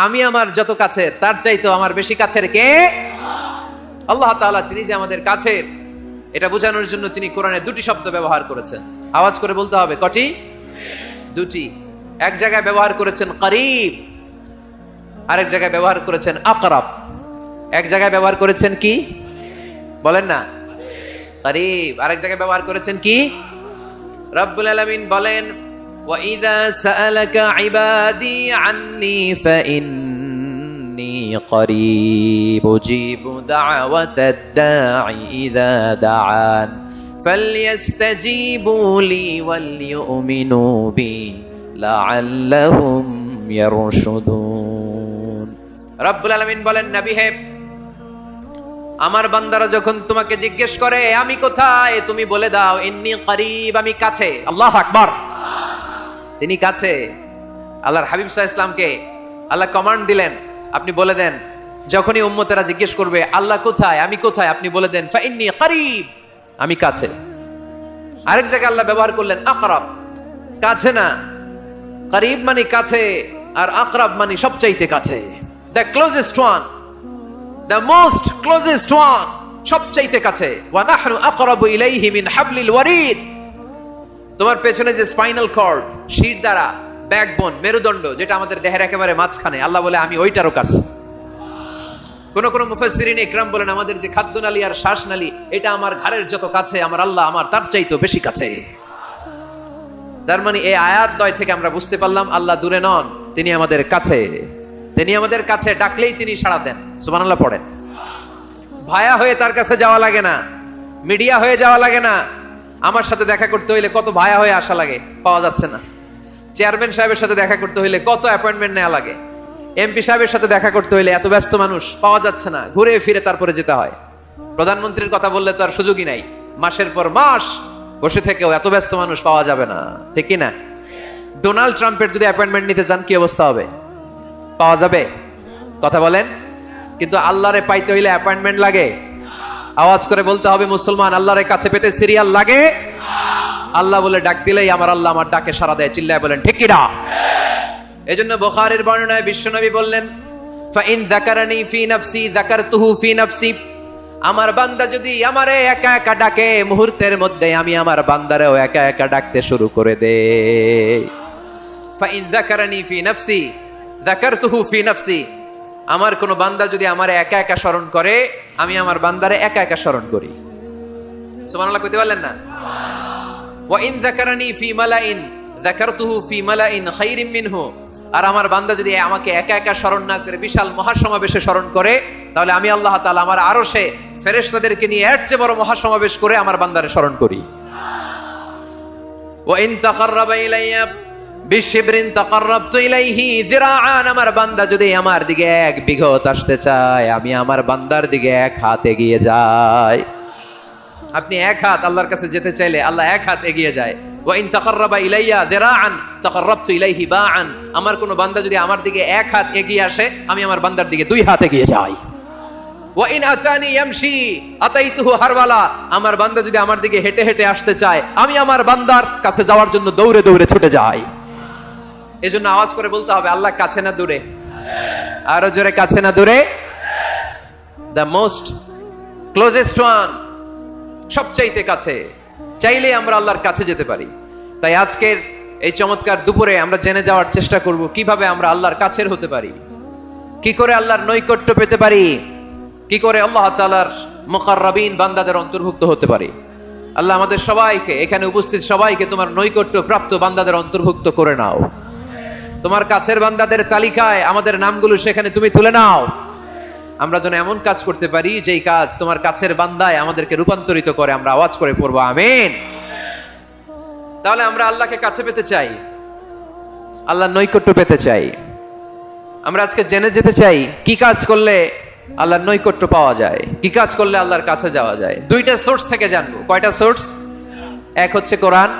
আমি আমার যত কাছের তার চাইতো আমার বেশি কাছের কে? আল্লাহ তাআলা। তিনি যে আমাদের কাছের এটা বোঝানোর জন্য তিনি কোরআনে দুটি শব্দ ব্যবহার করেছেন। আওয়াজ করে বলতে হবে, কটি? দুটি। এক জায়গায় ব্যবহার করেছেন করিব, আরেক জায়গায় ব্যবহার করেছেন আকরাব। এক জায়গায় ব্যবহার করেছেন কি বলেন না? করিব। আরেক জায়গায় ব্যবহার করেছেন কি? রব্বুল আলামিন বলেন, وَإِذَا سَأَلَكَ عِبَادِي عَنِّي فَإِنِّي قَرِيبٌ أُجِيبُ دَعْوَةَ الدَّاعِ إِذَا دَعَانِ فَلْيَسْتَجِيبُوا لِي وَلْيُؤْمِنُوا بِي لَعَلَّهُمْ يَرْشُدُونَ। রব্বুল আলামিন বলেন, নবী হে, আমার বান্দারা যখন তোমাকে জিজ্ঞেস করে আমি কোথায়, তুমি বলে দাও ইন্নী করিব, আমি কাছে। আল্লাহু আকবার। তিনি কাছে। আল্লাহর হাবিব সাল্লাল্লাহু আলাইহি ওয়াসাল্লামকে আল্লাহ কমান্ড দিলেন, আপনি বলে দেন যখনই উম্মতেরা জিজ্ঞেস করবে আল্লাহ কোথায়, আমি কোথায়, আপনি বলে দেন ফাইন্নী করিব, আমি কাছে। আরেক জায়গায় আল্লাহ ব্যবহার করলেন আকরাব, কাছে না। করিব মানে কাছে, আর আকরাব মানে সবচাইতে কাছে। The closest one, the most closest one, সবচাইতে কাছে। ওয়া নাহনু আকরাবু ইলাইহি মিন হাবলিল ওয়ারিদ। তোমার পেছনে যে স্পাইনাল কর্ড, শির দ্বারা, ব্যাকবোন, মেরুদণ্ড, যেটা আমাদের দেহের একেবারে মাঝখানে, আল্লাহ বলে আমি ওইটারও কাছে। কোন কোন মুফাসসিরিন ইকরাম বলেন আমাদের যে খাদ্যনালী আর শ্বাসনালী, এটা আমার ঘাড়ের যত কাছে, আমার আল্লাহ আমার তার চাইতো বেশি কাছে। তার মানে এই আয়াত দ্বয় থেকে আমরা বুঝতে পারলাম আল্লাহ দূরে নন, তিনি আমাদের কাছে। তিনি আমাদের কাছে, ডাকলেই তিনি সাড়া দেন। সুবহানাল্লাহ পড়েন। ভায়া হয়ে তার কাছে যাওয়া লাগে না, মিডিয়া হয়ে যাওয়া লাগে না। আমার সাথে দেখা করতে হইলে কত ভায়া হয়ে আসা লাগে, পাওয়া যাচ্ছে না। চেয়ারম্যান সাহেবের সাথে দেখা করতে হইলে কত অ্যাপয়েন্টমেন্ট নেওয়া লাগে। এমপি সাহেবের সাথে দেখা করতে হইলে এত ব্যস্ত মানুষ, পাওয়া যাচ্ছে না। ঘুরে ফিরে তারপরে যেতে হয়। প্রধানমন্ত্রীর কথা বললে তো আর সুযোগই নাই। মাসের পর মাস বসে থেকেও এত ব্যস্ত মানুষ পাওয়া যাবে না, ঠিক কি না? ডোনাল্ড ট্রাম্পের যদি অ্যাপয়েন্টমেন্ট নিতে চান কি অবস্থা হবে? পাওয়া যাবে? কথা বলেন। কিন্তু আল্লাহরে পাইতে হইলে অ্যাপয়েন্টমেন্ট লাগে। আওয়াজ করে বলতে হবে মুসলমান, আল্লাহর কাছে পেতে সিরিয়াল লাগে? আল্লাহ বলে ডাক দিলেই আমার আল্লাহ আমার ডাকে সাড়া দেয়। চিল্লায় বলেন ঠিক কি না? এজন্য বুখারীর বর্ণনায় বিশ্বনবী বললেন, ফাইন যাকারানি ফি নাফসি যাকারতুহু ফি নাফসি। আমার বান্দা যদি আমারে একা একা ডাকে, মুহূর্তের মধ্যে আমি আমার বান্দারেও একা একা ডাকতে শুরু করে দেই। ফাইন যাকারানি ফি নাফসি যাকারতুহু ফি নাফসি। আমার কোন বান্দা যদি আমারে একা একা স্মরণ করে, আমি আমার বান্দারে একা একা স্মরণ করি। সুবহানাল্লাহ কইতে পারলেন না? ওয়া ইন যাকারানি ফি মালাইন যাকারতুহু ফি মালাইন খায়রিম মিনহু। আর আমার বান্দা যদি আমাকে একা একা স্মরণ না করে বিশাল মহাসমাবেশে স্মরণ করে, তাহলে আমি আল্লাহ তাআলা আমার আরশে ফেরেশতাদেরকে নিয়ে এর চেয়ে বড় মহাসমাবেশ করে আমার বান্দারে স্মরণ করি। ওয়া ইন তাকাররাবা ইলাইয়া বিশিবরিন তাকাররাবতু ইলাইহি যিরাআন। আমার বান্দা যদি আমার দিকে এক বিঘত আসতে চায়, আমি আমার বান্দার দিকে এক হাত এগিয়ে যাই। আপনি এক হাত আল্লাহর কাছে যেতে চাইলে আল্লাহ এক হাত এগিয়ে যায়। ওয়া ইন তাকাররাবা ইলাইয়া যিরাআন তাকাররাবতু ইলাইহি বাআন। আমার কোন বান্দা যদি আমার দিকে এক হাত এগিয়ে আসে, আমি আমার বান্দার দিকে দুই হাত এগিয়ে যাই। ওয়া ইন আতানি ইয়ামশি আতাইতুহু হারওয়ালা। আমার বান্দা যদি আমার দিকে হেঁটে হেঁটে আসতে চায়, আমি আমার বান্দার কাছে যাওয়ার জন্য দৌড়ে দৌড়ে ছুটে যাই। এজন্য আওয়াজ করে বলতে হবে আল্লাহ কাছে না দূরে? আরো জোরে, কাছে না দূরে? দ্য মোস্ট ক্লোজেস্ট ওয়ান, সবচাইতে কাছে। চাইলে আমরা আল্লাহর কাছে যেতে পারি। তাই আজকের এই চমৎকার দুপুরে আমরা জেনে যাওয়ার চেষ্টা করব কিভাবে আমরা আল্লাহর কাছের হতে পারি, কি করে আল্লাহর নৈকট্য পেতে পারি, কি করে আল্লাহ তাআলার মুকাররাবিন বান্দাদের অন্তর্ভুক্ত হতে পারি। আল্লাহ আমাদের সবাইকে, এখানে উপস্থিত সবাইকে তোমার নৈকট্য প্রাপ্ত বান্দাদের অন্তর্ভুক্ত করে নাও। তোমার কাছের বান্দাদের তালিকায় আমাদের নামগুলো সেখানে তুমি তুলে নাও। আমরা যেন এমন কাজ করতে পারি যেই কাজ তোমার কাছের বান্দায় আমাদেরকে রূপান্তরিত করে। আমরা আওয়াজ করে পড়বো আমিন। তাহলে আমরা আল্লাহকে কাছে পেতে চাই, আল্লাহর নৈকট্য পেতে চাই। আমরা আজকে জেনে যেতে চাই কি কাজ করলে আল্লাহর নৈকট্য পাওয়া যায়, কি কাজ করলে আল্লাহর কাছে যাওয়া যায়। দুইটা সোর্স থেকে জানবো। কয়টা সোর্স? এক হচ্ছে কোরআন,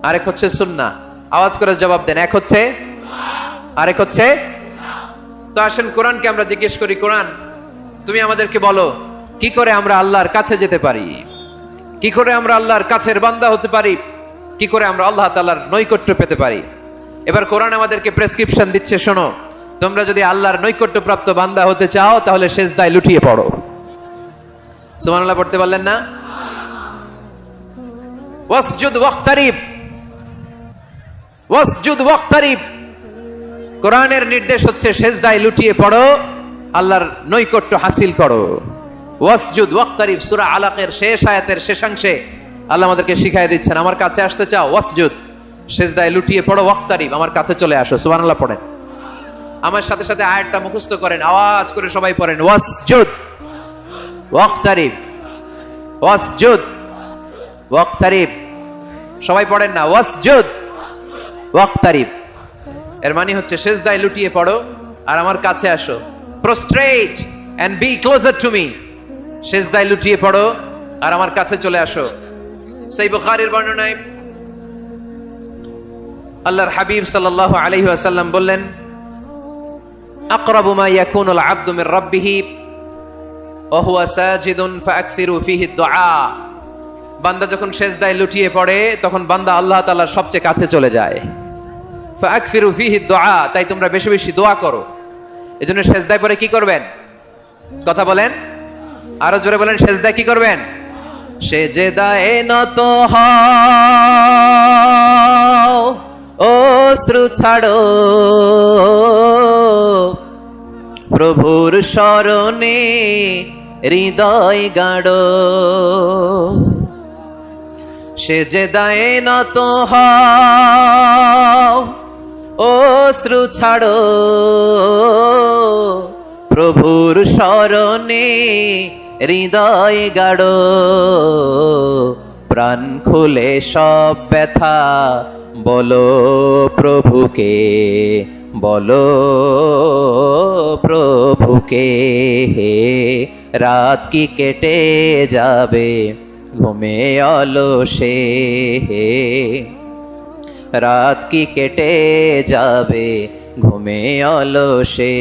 আরেক হচ্ছে সুন্নাহ। আওয়াজ করে জবাব দেন, এক হচ্ছে, আরেক হচ্ছে। তো আসেন কোরআনকে আমরা জিজ্ঞেস করি, কোরআন তুমি আমাদেরকে বলো কি করে আমরা আল্লাহর কাছে যেতে পারি, কি করে আমরা আল্লাহর কাছের বান্দা হতে পারি, কি কি করে আমরা আল্লাহ তাআলার নৈকট্য পেতে পারি। এবার কোরআন আমাদেরকে প্রেসক্রিপশন দিচ্ছে, শোনো তোমরা যদি আল্লাহর নৈকট্যপ্রাপ্ত বান্দা হতে চাও তাহলে সেজদায় লুটিয়ে পড়ো। সুবহানাল্লাহ পড়তে পারলেন না? ওয়াসজুদ ওয়াক্তারিব, ওয়াসজুদ ওয়াক্তারিব। কোরআনের নির্দেশ হচ্ছে সেজদায় লুটিয়ে পড়ো, আল্লাহর নৈকট্য হাসিল করো। ওয়াসজুদ ওয়াক্তারিব সূরা আলাকের শেষ আয়াতের শেষাংশে আল্লাহ আমাদেরকে শিখাই দিচ্ছেন, আমার কাছে আসতে চাও, ওয়াসজুদ, সেজদায় লুটিয়ে পড়ো, ওয়াক্তারিব, আমার কাছে চলে আসো। সুবহানাল্লাহ পড়েন। আমার সাথে সাথে আয়াতটা মুখস্থ করেন, আওয়াজ করে সবাই পড়েন, ওয়াসজুদ ওয়াক্তারিব, ওয়াসজুদ ওয়াক্তারিব। সবাই পড়েন না, ওয়াসজুদ ওয়াক্তারিব। এর মানে হচ্ছে সেজদায় লুটিয়ে পড়ো আর আমার কাছে আসো। Prostrate and be closer to me. সেজদায় লুটিয়ে পড়ো আর আমার কাছে চলে আসো। সহিহ বুখারীর বর্ণনায় আল্লাহর হাবিব সাল্লাল্লাহু আলাইহি ওয়াসাল্লাম বললেন, আকরাবু মা ইয়াকুনুল আবদু মির রাব্বিহি ওয়া হুয়া সাজিদুন ফাআকসিরু ফীহি দুআ। বান্দা যখন সেজদায় লুটিয়ে পড়ে তখন বান্দা আল্লাহ তাআলার সবচেয়ে কাছে চলে যায়। ফাআকসিরু ফীহি দুআ, তাই তোমরা বেশি বেশি দোয়া করো। এজন্য সেজদায় পড়ে কি করবেন? কথা বলেন, আরো জোরে বলেন, সেজদায় কি করবেন? সেজদায় নত হও, অশ্রু ছাড়ো, প্রভুর শরণে হৃদয় গাড়ো। সেজদায় নত হও, অশ্রু ছাড়ো, প্রভুর শরণে হৃদয় গাড়ো। প্রাণ খুলে সব ব্যথা বলো প্রভুকে, বলো প্রভুকে। রাত কি কেটে যাবে ঘুমে অলসে, রাত কি কেটে যাবে ঘুমে অলসে।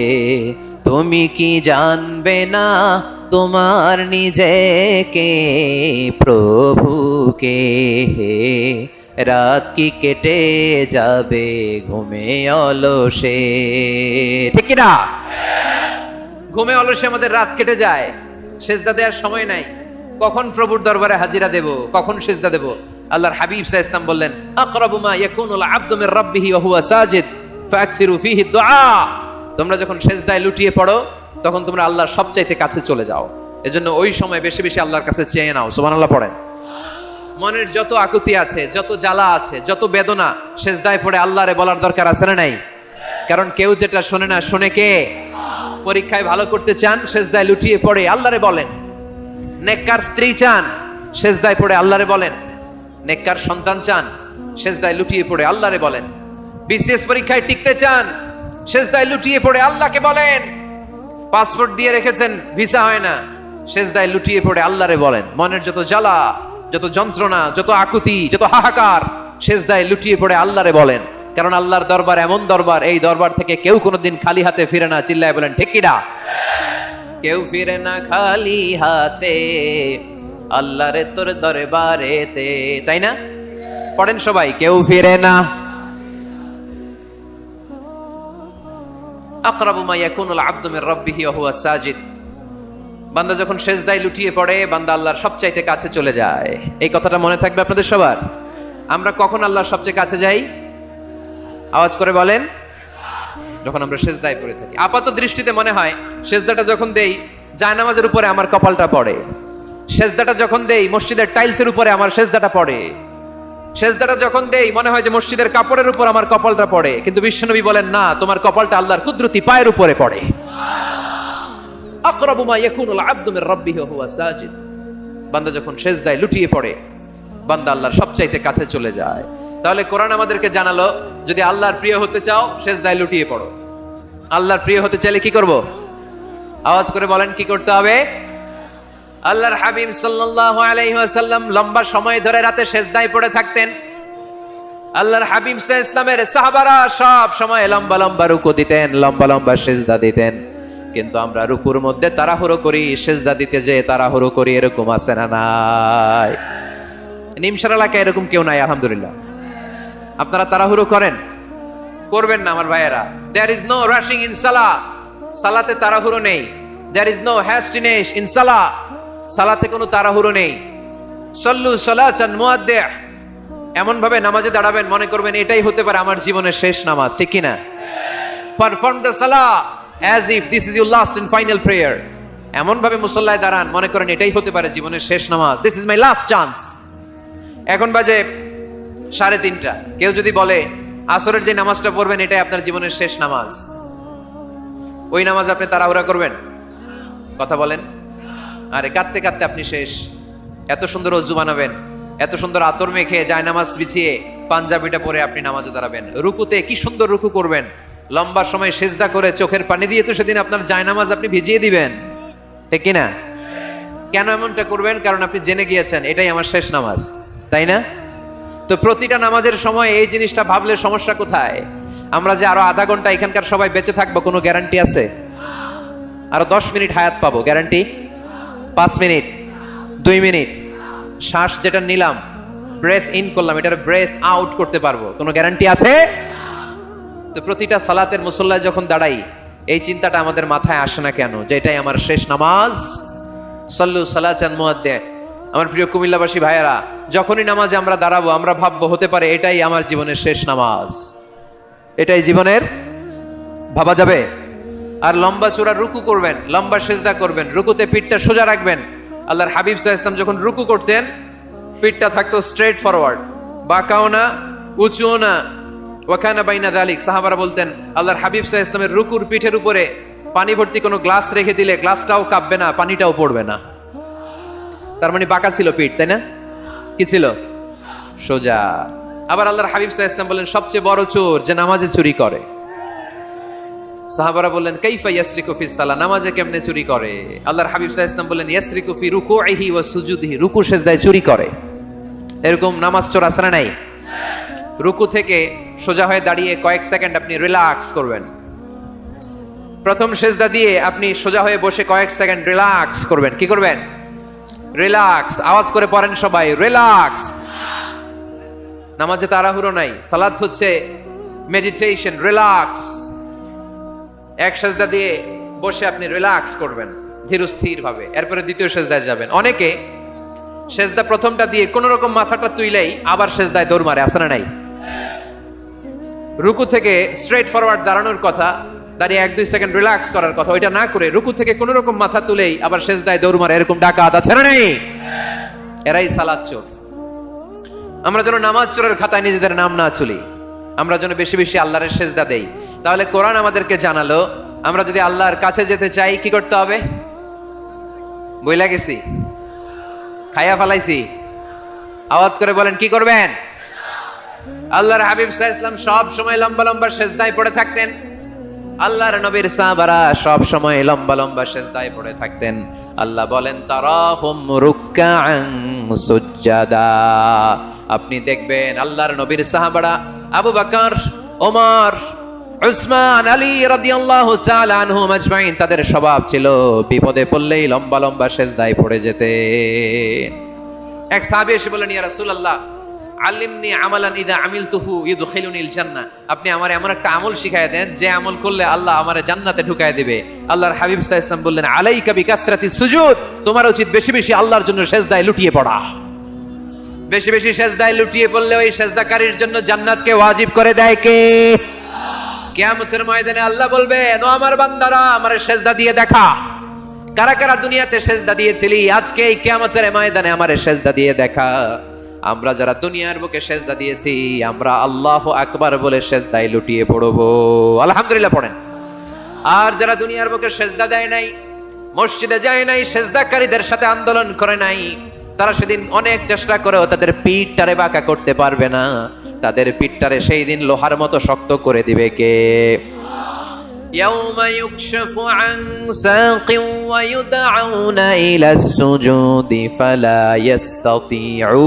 তুমি কি জানবে না তোমার নিজেকে প্রভুকে। রাত কি কেটে যাবে ঘুমে অলসে। ঠিক কি না? ঘুমে অলসে আমাদের রাত কেটে যায়, সেজদা দেওয়ার সময় নাই। কখন প্রভুর দরবারে হাজিরা দেব, কখন সেজদা দেব? আল্লাহর হাবিব সাল্লাল্লাহু আলাইহি ওয়াসাল্লাম বললেন, আকরাবু মা ইয়াকুনুল আবদু মির রাব্বিহি ওয়া হুয়া সাজিদ ফাআকসিরু ফীহি দুআ। তোমরা যখন সেজদায় লুটিয়ে পড়ো তখন তোমরা আল্লাহর সবচাইতে কাছে চলে যাও। এজন্য ওই সময় বেশি বেশি আল্লাহর কাছে চেয়ে নাও। সুবহানাল্লাহ পড়েন। মনের যত আকুতি আছে, যত জ্বালা আছে, যত বেদনা, সেজদায় পড়ে আল্লাহরে বলার দরকার আছে না নাই? কারণ কেউ যেটা শোনে না, শোনে কে? পরীক্ষায় ভালো করতে চান, সেজদায় লুটিয়ে পড়ে আল্লাহরে বলেন। নেককার স্ত্রী চান, সেজদায় পড়ে আল্লাহরে বলেন। নেককার সন্তান চান, সেজদায় লুটিয়ে পড়ে আল্লাহরে বলেন। বিসিএস পরীক্ষায় টিকতে চান, সেজদায় লুটিয়ে পড়ে আল্লাহকে বলেন। পাসপোর্ট দিয়ে রেখেছেন, ভিসা হয় না, সেজদায় লুটিয়ে পড়ে আল্লাহরে বলেন। মনের যত জ্বালা, যত যন্ত্রণা, যত আকুতি, যত হাহাকার, সেজদায় লুটিয়ে পড়ে আল্লাহরে বলেন। কারণ আল্লাহর দরবার এমন দরবার, এই দরবার থেকে কেউ কোনোদিন খালি হাতে ফিরে না। চিল্লায় বলেন ঠিক কিনা? কেউ ফিরে না খালি হাতে আল্লাহরে তোর দরবারেতে, তাই না? পড়েন সবাই, কেউ ফিরে না। আকরাবু মা ইয়াকুনুল আবদু মির রাব্বিহি ওয়া হুয়া সাজিদ। বান্দা যখন সেজদায় লুটিয়ে পড়ে বান্দা আল্লাহর সবচাইতে কাছে চলে যায়। এই কথাটা মনে থাকবে আপনাদের সবার। আমরা কখন আল্লাহর সবচেয়ে কাছে যাই? আওয়াজ করে বলেন, যখন আমরা সেজদায় পড়ে থাকি। আপাত দৃষ্টিতে মনে হয় সেজদাটা যখন দেই জায়নামাজের উপরে আমার কপালটা পড়ে, সেজদাটা যখন দেই মসজিদের টাইলসের উপরে আমার সেজদাটা পড়ে, সেজদাটা যখন দেই মনে হয় যে মসজিদের কাপড়ের উপর আমার কপালটা পড়ে। কিন্তু বিশ্বনবী বলেন না, তোমার কপালটা আল্লাহর কুদরতি পায়ের উপরে পড়ে। আকরাবু মা ইয়াকুনুল আবদু মির রাব্বিহি ওয়া হুয়া সাজিদ। বান্দা যখন সেজদায় লুটিয়ে পড়ে বান্দা আল্লাহর সবচাইতে কাছে চলে যায়। তাহলে কোরআন আমাদেরকে জানালো, যদি আল্লাহর প্রিয় হতে চাও সেজদায় লুটিয়ে পড়ো। আল্লাহর প্রিয় হতে চাইলে কি করব? আওয়াজ করে বলেন, কি করতে হবে? আল্লাহর হাবিব সাল্লাল্লাহু আলাইহি ওয়াসাল্লাম লম্বা সময় ধরে রাতে সেজদায় পড়ে থাকতেন। আল্লাহর হাবিব সাল্লাল্লাহু আলাইহি ওয়াসাল্লামের সাহাবারা সব সময় লম্বা লম্বা রুকু দিতেন, লম্বা লম্বা সেজদা দিতেন। কিন্তু আমরা রুকুর মধ্যে তাড়াহুড়ো করি, সেজদা দিতে যে তাড়াহুড়ো করি, এরকম আছে না নাই? নিমসার এলাকায় এরকম কেউ নাই আলহামদুলিল্লাহ। আপনারা তাড়াহুড়ো করেন, করবেন না আমার ভাইয়েরা। There is no rushing in salah, সালাতে তাড়াহুড়ো নেই। There is no hastiness in salah, সালাতে কোনো তাড়াহুড়ো নেই। সল্লু সালাতান মুআদ্দিহ, এমন ভাবে নামাজে দাঁড়াবেন মনে করবেন এটাই হতে পারে আমার জীবনের শেষ নামাজ, ঠিক কি না? পারফর্ম দ্য সালাহ as if this is your last and final prayer, এমন ভাবে মুসল্লায় দাঁড়ান মনে করেন এটাই হতে পারে জীবনের শেষ নামাজ, this is my last chance. এখন বাজে 3:30, কেউ যদি বলে আসরের যে নামাজটা পড়বেন এটাই আপনার জীবনের শেষ নামাজ, ওই নামাজ আপনি তাড়াহুড়া করবেন? কথা বলেন। আরে কাঁদতে কাঁদতে আপনি শেষ। এত সুন্দর অজু বানাবেন, এত সুন্দর আতর মেখে জায়নামাজ বিছিয়ে পাঞ্জাবিটা পরে আপনি নামাজে দাঁড়াবেন, রুকুতে কি সুন্দর রুকু করবেন, লম্বা সময় সেজদা করে চোখের পানি দিয়ে তো সেদিন আপনার জায়নামাজ আপনি ভিজিয়ে দিবেন, ঠিক কিনা? কেন এমনটা করবেন? কারণ আপনি জেনে গিয়েছেন এটাই আমার শেষ নামাজ, তাই না? তো প্রতিটা নামাজের সময় এই জিনিসটা ভাবলে সমস্যা কোথায়? আমরা যে আরো আধা ঘন্টা এখানকার সবাই বেঁচে থাকবো কোনো গ্যারান্টি আছে? আরো 10 মিনিট হায়াত পাবো, গ্যারান্টি? 5 মিনিট, 2 মিনিট, শ্বাস যেটা নিলাম, ব্রেথ ইন করলাম, এটার ব্রেথ আউট করতে পারবো, কোনো গ্যারান্টি আছে? তো প্রতিটা সালাতের মুসল্লায় যখন দাঁড়াই এই চিন্তাটা আমাদের মাথায় আসে না কেন যে এটাই আমার শেষ নামাজ? সল্লু সালাতান মুআদ্দিহ। আমার প্রিয় কুমিল্লাবাসী ভাইয়েরা, যখনই নামাজে আমরা দাঁড়াবো আমরা ভাববো হতে পারে এটাই আমার জীবনের শেষ নামাজ, এটাই জীবনের, ভাবা যাবে? আর লম্বা চূড়া রুকু করবেন, লম্বা সেজদা করবেন, রুকুতে পিঠটা সোজা রাখবেন। আল্লাহর হাবিব সাল্লাল্লাহু আলাইহি ওয়াসাল্লাম যখন রুকু করতেন পিঠটা থাকতো স্ট্রেট ফরওয়ার্ড, বাঁকাও না উঁচুও না, ওয়াকানা বাইনা যালিক। সাহাবারা বলতেন আল্লাহর হাবিব সাল্লাল্লাহু আলাইহি ওয়াসাল্লামের রুকুর পিঠের উপরে পানি ভর্তি কোনো গ্লাস রেখে দিলে গ্লাসটাও কাঁপবে না, পানিটাও পড়বে না। তার মানে বাঁকা ছিল পিঠ, তাই না? কি ছিল? সোজা। আবার আল্লাহর হাবিব সাল্লাল্লাহু আলাইহি ওয়াসাল্লাম বললেন সবচেয়ে বড় চোর যে নামাজে চুরি করে। সাহাবারা বললেন কাইফা ইয়াসরিকু ফিস সালাহ, নামাজে কেমনে চুরি করে? আল্লাহর হাবিব সাল্লাল্লাহু আলাইহি ওয়াসাল্লাম বললেন ইয়াসরিকু ফি রুকুইহি ওয়া সুজুদিহি, রুকু সেজদায় চুরি করে। এরকম নামাজ চোর আছে না নাই? রুকু থেকে সোজা হয়ে দাঁড়িয়ে কয়েক সেকেন্ড আপনি রিল্যাক্স করবেন। প্রথম সেজদা দিয়ে আপনি সোজা হয়ে বসে কয়েক সেকেন্ড রিল্যাক্স করবেন। কি করবেন? রিল্যাক্স। আওয়াজ করে পড়েন সবাই, রিল্যাক্স। নামাজে তাড়াহুড়ো নাই, সালাত হচ্ছে মেডিটেশন, রিল্যাক্স। এক সেজদা দিয়ে বসে আপনি রিল্যাক্স করবেন ধীরস্থির ভাবে, এরপরে দ্বিতীয় সেজদায় যাবেন। অনেকে সেজদা প্রথমটা দিয়ে কোন রকম মাথাটা তুইলেই আবার সেজদায় দৌড় মারে, আছে না নাই? রুকু থেকে স্ট্রেট ফরওয়ার্ড দাঁড়ানোর কথা, দাঁড়িয়ে 1-2 সেকেন্ড রিল্যাক্স করার কথা, ওইটা না করে রুকু থেকে কোন রকম মাথা তুলেই আবার সেজদায় দৌড় মারে, এরকম ডাকাত আছে না নাই? এরাই সালাত চোর। আমরা যেন নামাজ চোরের খাতায় নিজেদের নাম না তুলি, আমরা যেন বেশি বেশি আল্লাহর সেজদা দেই। তাহলে কোরআন আমাদেরকে জানালো আমরা যদি আল্লাহর কাছে যেতে চাই কি করতে হবে? বইলা গেছি, খাইয়া ফালাইছি, আওয়াজ করে বলেন কি করবেন? আল্লাহর হাবিব সাল্লাল্লাহু আলাইহি ওয়াসাল্লাম সব সময় লম্বা লম্বা সেজদায় পড়ে থাকতেন। আল্লাহর নবীর সাহাবারা সব সময় লম্বা লম্বা সেজদায় পড়ে থাকতেন। আল্লাহ বলেন তারাহুম রুকআন সুজদা, আপনি দেখবেন আল্লাহর নবীর সাহাবারা আবু বকর, ওমর, উসমান, আলী রাদিয়াল্লাহু তাআলা আনহুম আজমাইন, তাদের স্বভাব ছিল বিপদে পড়লেই লম্বা লম্বা সেজদায় পড়ে যেতেন। এক সাহাবী এসে বললেন ইয়া রাসূলুল্লাহ আল্লিমনি আমালান ইযা আমিলতুহু ইদখিলুনিল জান্নাহ, আপনি আমারে এমন একটা আমল শিখায় দেন যে আমল করলে আল্লাহ আমারে জান্নাতে ঢুকায় দিবে। আল্লাহর হাবিব সাল্লাল্লাহু আলাইহি ওয়াসাল্লাম বললেন আলাইকা বিকাসরাতিস সুজুদ, তোমার উচিত বেশি বেশি আল্লাহর জন্য সেজদায় লুটিয়ে পড়া। বেশি বেশি সেজদায় লুটিয়ে পড়লে ওই সেজদাকারীর জন্য জান্নাতকে ওয়াজিব করে দেয় কে? কিয়ামতের ময়দানে আল্লাহ বলবেন ও আমার বান্দারা আমারে সেজদা দিয়ে দেখা, কারা কারা দুনিয়াতে সেজদা দিয়েছিলি, আজকে এই কিয়ামতের ময়দানে আমারে সেজদা দিয়ে দেখা। আমরা যারা দুনিয়ার বুকে সেজদা দিয়েছি আমরা আল্লাহু আকবার বলে সেজদায় লুটিয়ে পড়বো, আলহামদুলিল্লাহ পড়েন। আর যারা দুনিয়ার বুকে সেজদা দেয় নাই, মসজিদে যায় নাই, সেজদাকারীদের সাথে আন্দোলন করে নাই, তারা সেদিন অনেক চেষ্টা করেও তাদের পিঠটারে বাঁকা করতে পারবে না। তাদের পিঠটারে সেই দিন লোহার মতো শক্ত করে দিবে কে? ইয়াউমা ইউকশাফু আন সাকিন ওয়া ইউদআউনা ইলাস সুজুদি ফালা ইস্তাতিউন,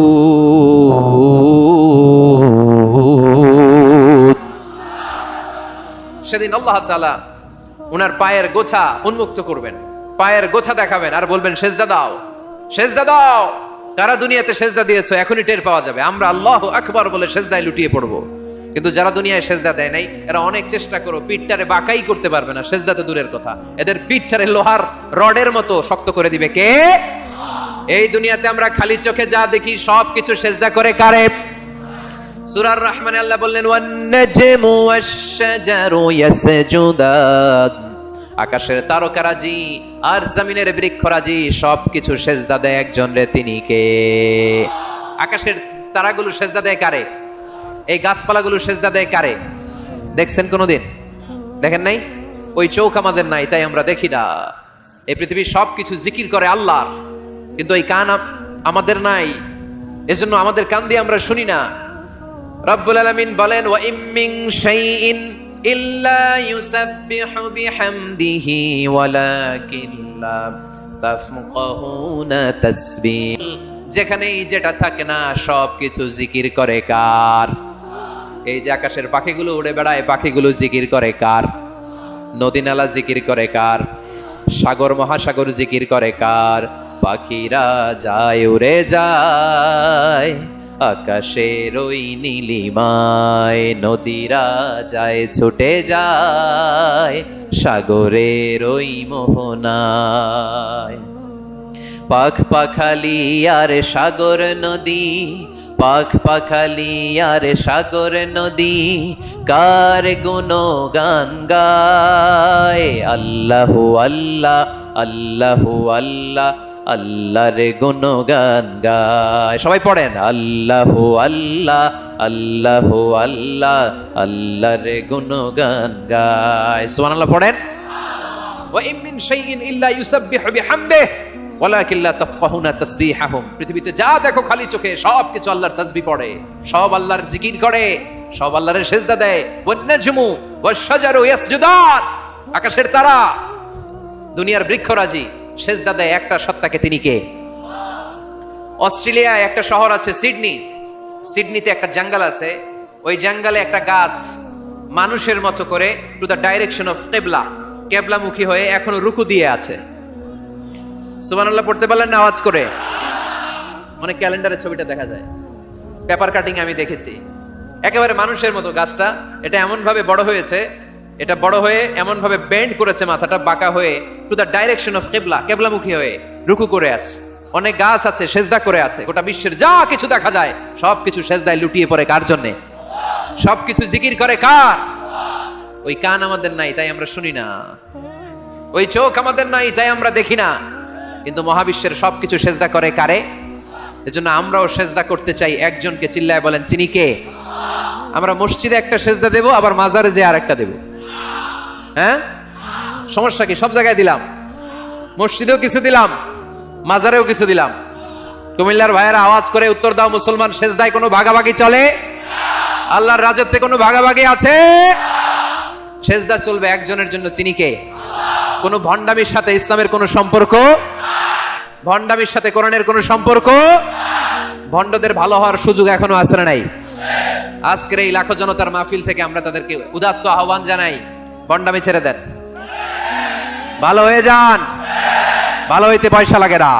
সেদিন আল্লাহ তাআলা ওনার পায়ের গোছা উন্মুক্ত করবেন, পায়ের গোছা দেখাবেন আর বলবেন সেজদা দাও, সেজদা দাও। কারা দুনিয়াতে সেজদা দিয়েছো এখনই টের পাওয়া যাবে। আমরা আল্লাহু আকবার বলে সেজদায় লুটিয়ে পড়বো। কিন্তু যারা দুনিয়ায় সেজদা দেয় নাই এরা অনেক চেষ্টা করো পিঠটারে বাঁকাই করতে পারবে না, সেজদা তো দূরের কথা, এদের পিঠটারে লোহার রডের মতো শক্ত করে দিবে কে? এই দুনিয়াতে আমরা খালি চোখে যা দেখি সব কিছু সেজদা করে কারে? সূরার রহমানে আল্লাহ বললেন ওয়ান নাজমু ওয়াশ-শাজারু ইয়াসজুদান, আকাশের তারকারাজি আর জমিনের বৃক্ষরাজি সবকিছু সেজদা দেয় একজন রে, তিনি কে? আকাশের তারাগুলো সেজদা দেয় কারে? এই গাছপালাগুলো সেজদা দেয় কারে? দেখছেন কোনোদিন? দেখেন নাই? ওই চোখ আমাদের নাই তাই আমরা দেখি না। এই পৃথিবীর সবকিছু জিকির করে আল্লাহর, কিন্তু এই কান আমাদের নাই, এজন্য আমাদের কান দিয়ে আমরা শুনি না। রব্বুল আলামিন বলেন ওয়া ইম মিন শাইইন ইল্লা ইউসাব্বিহু বিহামদিহি ওয়ালাকিন লা তাফকাহুনা তাসবিহ, যেখানেই যেটা থাকে না সবকিছু জিকির করে কার? এই যে আকাশের পাখিগুলো উড়ে বেড়ায়, পাখিগুলো জিকির করে কার? নদী নালা জিকির করে কার? সাগর মহাসাগর জিকির করে কার? পাখিরা যায় উড়ে যায় আকাশের ওই নীলিমায়, নদীরা যায় ছুটে যায় সাগরের ওই মোহনায়। পাখ পাখালি আর সাগর নদী, পাখ পাখালি আর সাগর নদী কার গুণগান গায়? আল্লাহু আল্লাহ আল্লাহু আল্লাহ আল্লাহর গুণগান গায়। সবাই পড়েন আল্লাহু আল্লাহ আল্লাহু আল্লাহ আল্লাহর গুণগান গায়। সুবহানাল্লাহ পড়েন। ওয়া ইম মিন শাইইন ইল্লা ইউসাব্বিহু বিহামদিহি ওয়ালাকিন লা তাফকাহুনা তাসবিহাহুম, পৃথিবীতে যা দেখো খালি চোখে সব কিছু আল্লাহর তাসবিহ পড়ে, সব আল্লাহর জিকির করে, সব আল্লাহর সেজদা দেয়। ওয়ান নাজমু ওয়াশ-শাজারু ইয়াসজুদান, আকাশের তারা দুনিয়ার বৃক্ষরাজি সেজদা দেয় একটা সত্তাকে, তিনি কে? অস্ট্রেলিয়ায় একটা শহর আছে সিডনি, সিডনিতে একটা জঙ্গল আছে, ওই জঙ্গলে একটা গাছ মানুষের মতো করে টু দ্য ডাইরেকশন অফ কিবলা, কিবলামুখী হয়ে এখনো রুকু দিয়ে আছে। সুবহানাল্লাহ পড়তে পারলেন না আওয়াজ করে? অনেক ক্যালেন্ডারের ছবিটা দেখা যায়, পেপার কাটিং আমি দেখেছি, একেবারে মানুষের মতো গাছটা। এটা এমন ভাবে বড় হয়েছে, এটা বড় হয়ে এমন ভাবে বেন্ড করেছে, মাথাটা বাঁকা হয়ে টু দ্য ডাইরেকশন অফ কিবলা, কিবলামুখী হয়ে রুকু করে আছে। অনেক গাছ আছে সেজদা করে আছে। গোটা বিশ্বের যা কিছু দেখা যায় সবকিছু সেজদায় লুটিয়ে পড়ে কার জন্যে? সবকিছু জিকির করে কার? ওই কান আমাদের নাই তাই আমরা শুনি না, ওই চোখ আমাদের নাই তাই আমরা দেখি না, কিন্তু মহাবিশ্বের সবকিছু সেজদা করে কারে? এজন্য আমরাও সেজদা করতে চাই একজনকে। চিল্লায় বলেন তিনি কে? আমরা মসজিদে একটা সেজদা দেব, আবার মাজারে যে আর একটা দেব। হ্যাঁ, সমস্যা কি? সব জায়গায় দিলাম, মসজিদেও কিছু দিলাম, মাজারেও কিছু দিলাম। কুমিল্লার ভাইয়েরা আওয়াজ করে উত্তর দাও, মুসলমান সেজদায় কোনো ভাগাভাগি চলে? আল্লাহর রাজত্বে কোনো ভাগাভাগি আছে? সেজদা চলবে একজনের জন্য, তিনি কে? কোনো ভণ্ডামির সাথে ইসলামের কোনো সম্পর্ক, ভণ্ডামির সাথে কোরআনের কোনো সম্পর্ক। ভণ্ডদের ভালো হওয়ার সুযোগ এখনো আছে না নাই? আজকের এই লাখো জনতার মাহফিল থেকে আমরা তাদেরকে উদাত্ত আহ্বান জানাই, ভণ্ডামি ছেড়ে দেন, ভালো হয়ে যান। ভালো হইতে পয়সা লাগে না।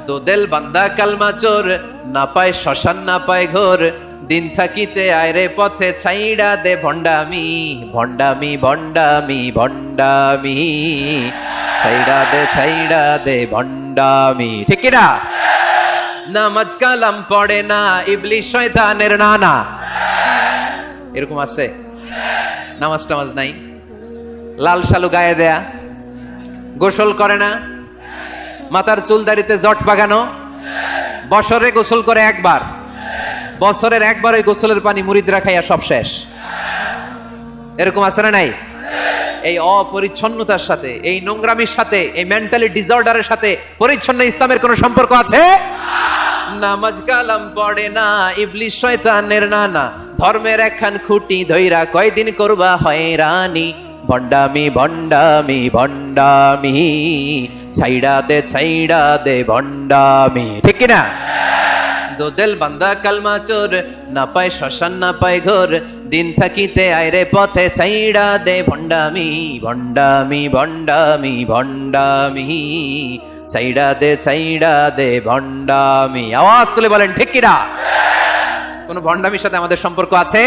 দোদেল বান্দা কালমা চোর, না পায় শ্মশান না পায় ঘোর, দিন থাকিতে আয়রে পথে ছাইড়া দে ভণ্ডামি, ভণ্ডামি ভণ্ডামি ভণ্ডামি, ছাইড়া দে ভণ্ডামি। ঠিক কি না? নামাজ কালাম পড়ে না, ইবলিশ শয়তানের নানা। এরকম আছে? নামাজ টামাজ নাই, লাল শালু গায়ে দেয়া, গোসল করে না, মাথার চুল দাড়িতে জট বাগানো, বছরে গোসল করে একবার, বছরের একবার ওই গোসলের পানি মুরিদরা খাইয়া সব শেষ। এরকম আছে না নাই? এই অপরিচ্ছন্নতার সাথে, এই নোংরামির সাথে, এই মেন্টালি ডিসঅর্ডারের সাথে পরিচ্ছন্ন ইসলামের কোনো সম্পর্ক আছে? নামাজ কালাম পড়ে না, ইবলিশ শয়তানের নানা, ধর্মের একখান খুঁটি ধইরা কয়দিন করবা হয়রানি, ভণ্ডামি ভণ্ডামি ভণ্ডামি, ছাইড়া দে ভণ্ডামি। ঠিক কিনা? দোদেল বান্দা কালমা চোর, না পায় শ্মশান না পায় ঘোর, দিন থাকিতে আয়রে পথে ছাইড়া দে ভণ্ডামি, ভণ্ডামি ভণ্ডামি ভণ্ডামি, ছাইড়া দে ভণ্ডামি। আওয়াজ তুলে বলেন ঠিক কিনা? কোন ভণ্ডামির সাথে আমাদের সম্পর্ক আছে?